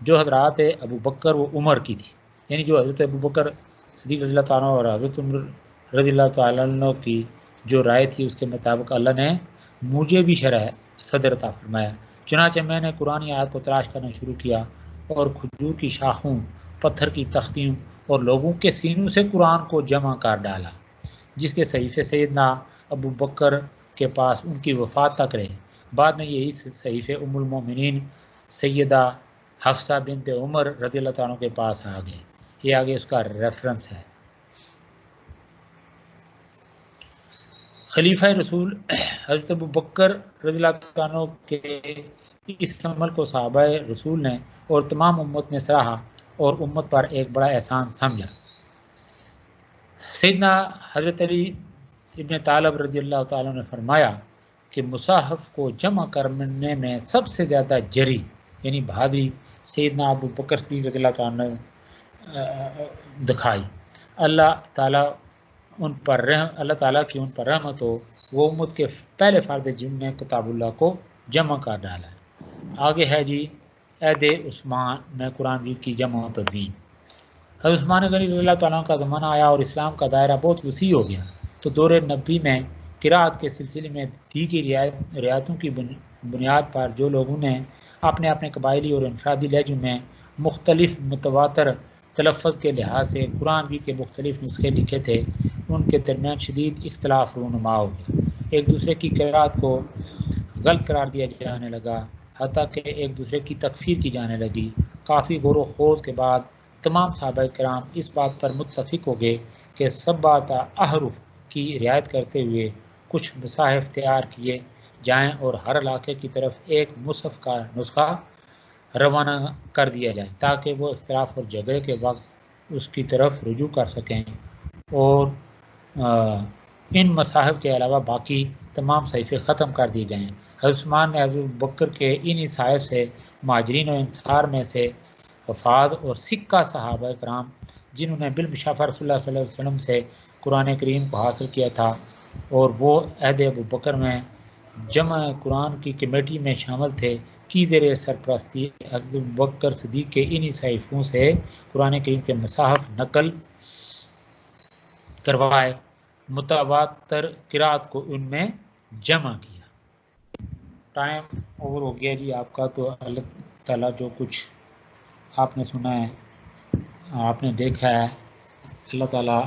جو حضرات ابوبکر و عمر کی تھی، یعنی جو حضرت ابوبکر صدیق رضی اللہ تعالیٰ اور حضرت عمر رضی اللہ تعالیٰ عنہ کی جو رائے تھی اس کے مطابق اللہ نے مجھے بھی شرح صدر عطا فرمایا۔ چنانچہ میں نے قرآن آیات کو تلاش کرنا شروع کیا اور کھجور کی شاخوں، پتھر کی تختیوں اور لوگوں کے سینوں سے قرآن کو جمع کر ڈالا، جس کے صحیفے سیدنا ابو بکر کے پاس ان کی وفات تک رہے۔ بعد میں یہی صحیفے ام المومنین سیدہ حفصہ بنت عمر رضی اللہ تعالیٰ کے پاس آ گئے۔ یہ آگے اس کا ریفرنس ہے۔ خلیفہ رسول حضرت ابو بکر رضی اللہ تعالیٰ کے اس عمل کو صحابہ رسول نے اور تمام امت نے سراہا اور امت پر ایک بڑا احسان سمجھا۔ سیدنا حضرت علی ابن طالب رضی اللہ تعالیٰ نے فرمایا کہ مصحف کو جمع کرنے میں سب سے زیادہ جری یعنی بہادری سیدنا ابو بکر صدیق رضی اللہ تعالیٰ نے دکھائی۔ اللہ تعالیٰ کی ان پر رحمت ہو، وہ امت کے پہلے فرد جن نے کتاب اللہ کو جمع کر ڈالا ہے۔ آگے ہے جی عہد عثمان میں قرآن مجید کی جمع و تدوین۔ حضرت عثمان غنی رضی اللہ تعالیٰ کا زمانہ آیا اور اسلام کا دائرہ بہت وسیع ہو گیا، تو دور نبی میں قرأت کے سلسلے میں دی گئی رعایتوں کی بنیاد پر جو لوگوں نے اپنے اپنے قبائلی اور انفرادی لہجوں میں مختلف متواتر تلفظ کے لحاظ سے قرآن مجید کے مختلف نسخے لکھے تھے، ان کے درمیان شدید اختلاف رونما ہو گیا، ایک دوسرے کی قرأت کو غلط قرار دیا جانے لگا، حتیٰ کہ ایک دوسرے کی تکفیر کی جانے لگی۔ کافی غور و خوض کے بعد تمام صحابہ کرام اس بات پر متفق ہو گئے کہ سبعۃ احرف کی رعایت کرتے ہوئے کچھ مصاحف تیار کیے جائیں اور ہر علاقے کی طرف ایک مصحف کا نسخہ روانہ کر دیا جائے تاکہ وہ اختلاف اور جھگڑے کے وقت اس کی طرف رجوع کر سکیں، اور ان مصاحف کے علاوہ باقی تمام صحیفے ختم کر دیے جائیں۔ حضرت عثمان نے حضرت بکر کے انہی صحائف سے مہاجرین و انصار میں سے حفاظ اور سکہ صحابہ کرام جنہوں نے بالمشافہ رسول اللہ صلی اللہ علیہ وسلم سے قرآن کریم کو حاصل کیا تھا اور وہ عہد ابو بکر میں جمع قرآن کی کمیٹی میں شامل تھے، کی زیر سرپرستی حضرت بکر صدیق کے انہی صحیفوں سے قرآن کریم کے مصاحف نقل کروائے، متواتر قرأت کو ان میں جمع کیا۔ ٹائم اوور ہو گیا جی آپ کا، تو اللہ تعالیٰ جو کچھ آپ نے سنا ہے، آپ نے دیکھا ہے، اللہ تعالیٰ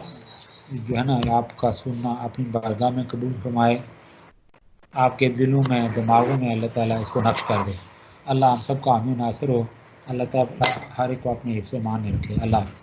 جو ہے نا آپ کا سننا اپنی بارگاہ میں قبول فرمائے، آپ کے دلوں میں دماغوں میں اللہ تعالیٰ اس کو نقش کر دے۔ اللہ ہم سب کا حامی و ناصر ہو، اللہ تعالیٰ ہر ایک کو اپنے حفظ و امان میں رکھے۔ اللہ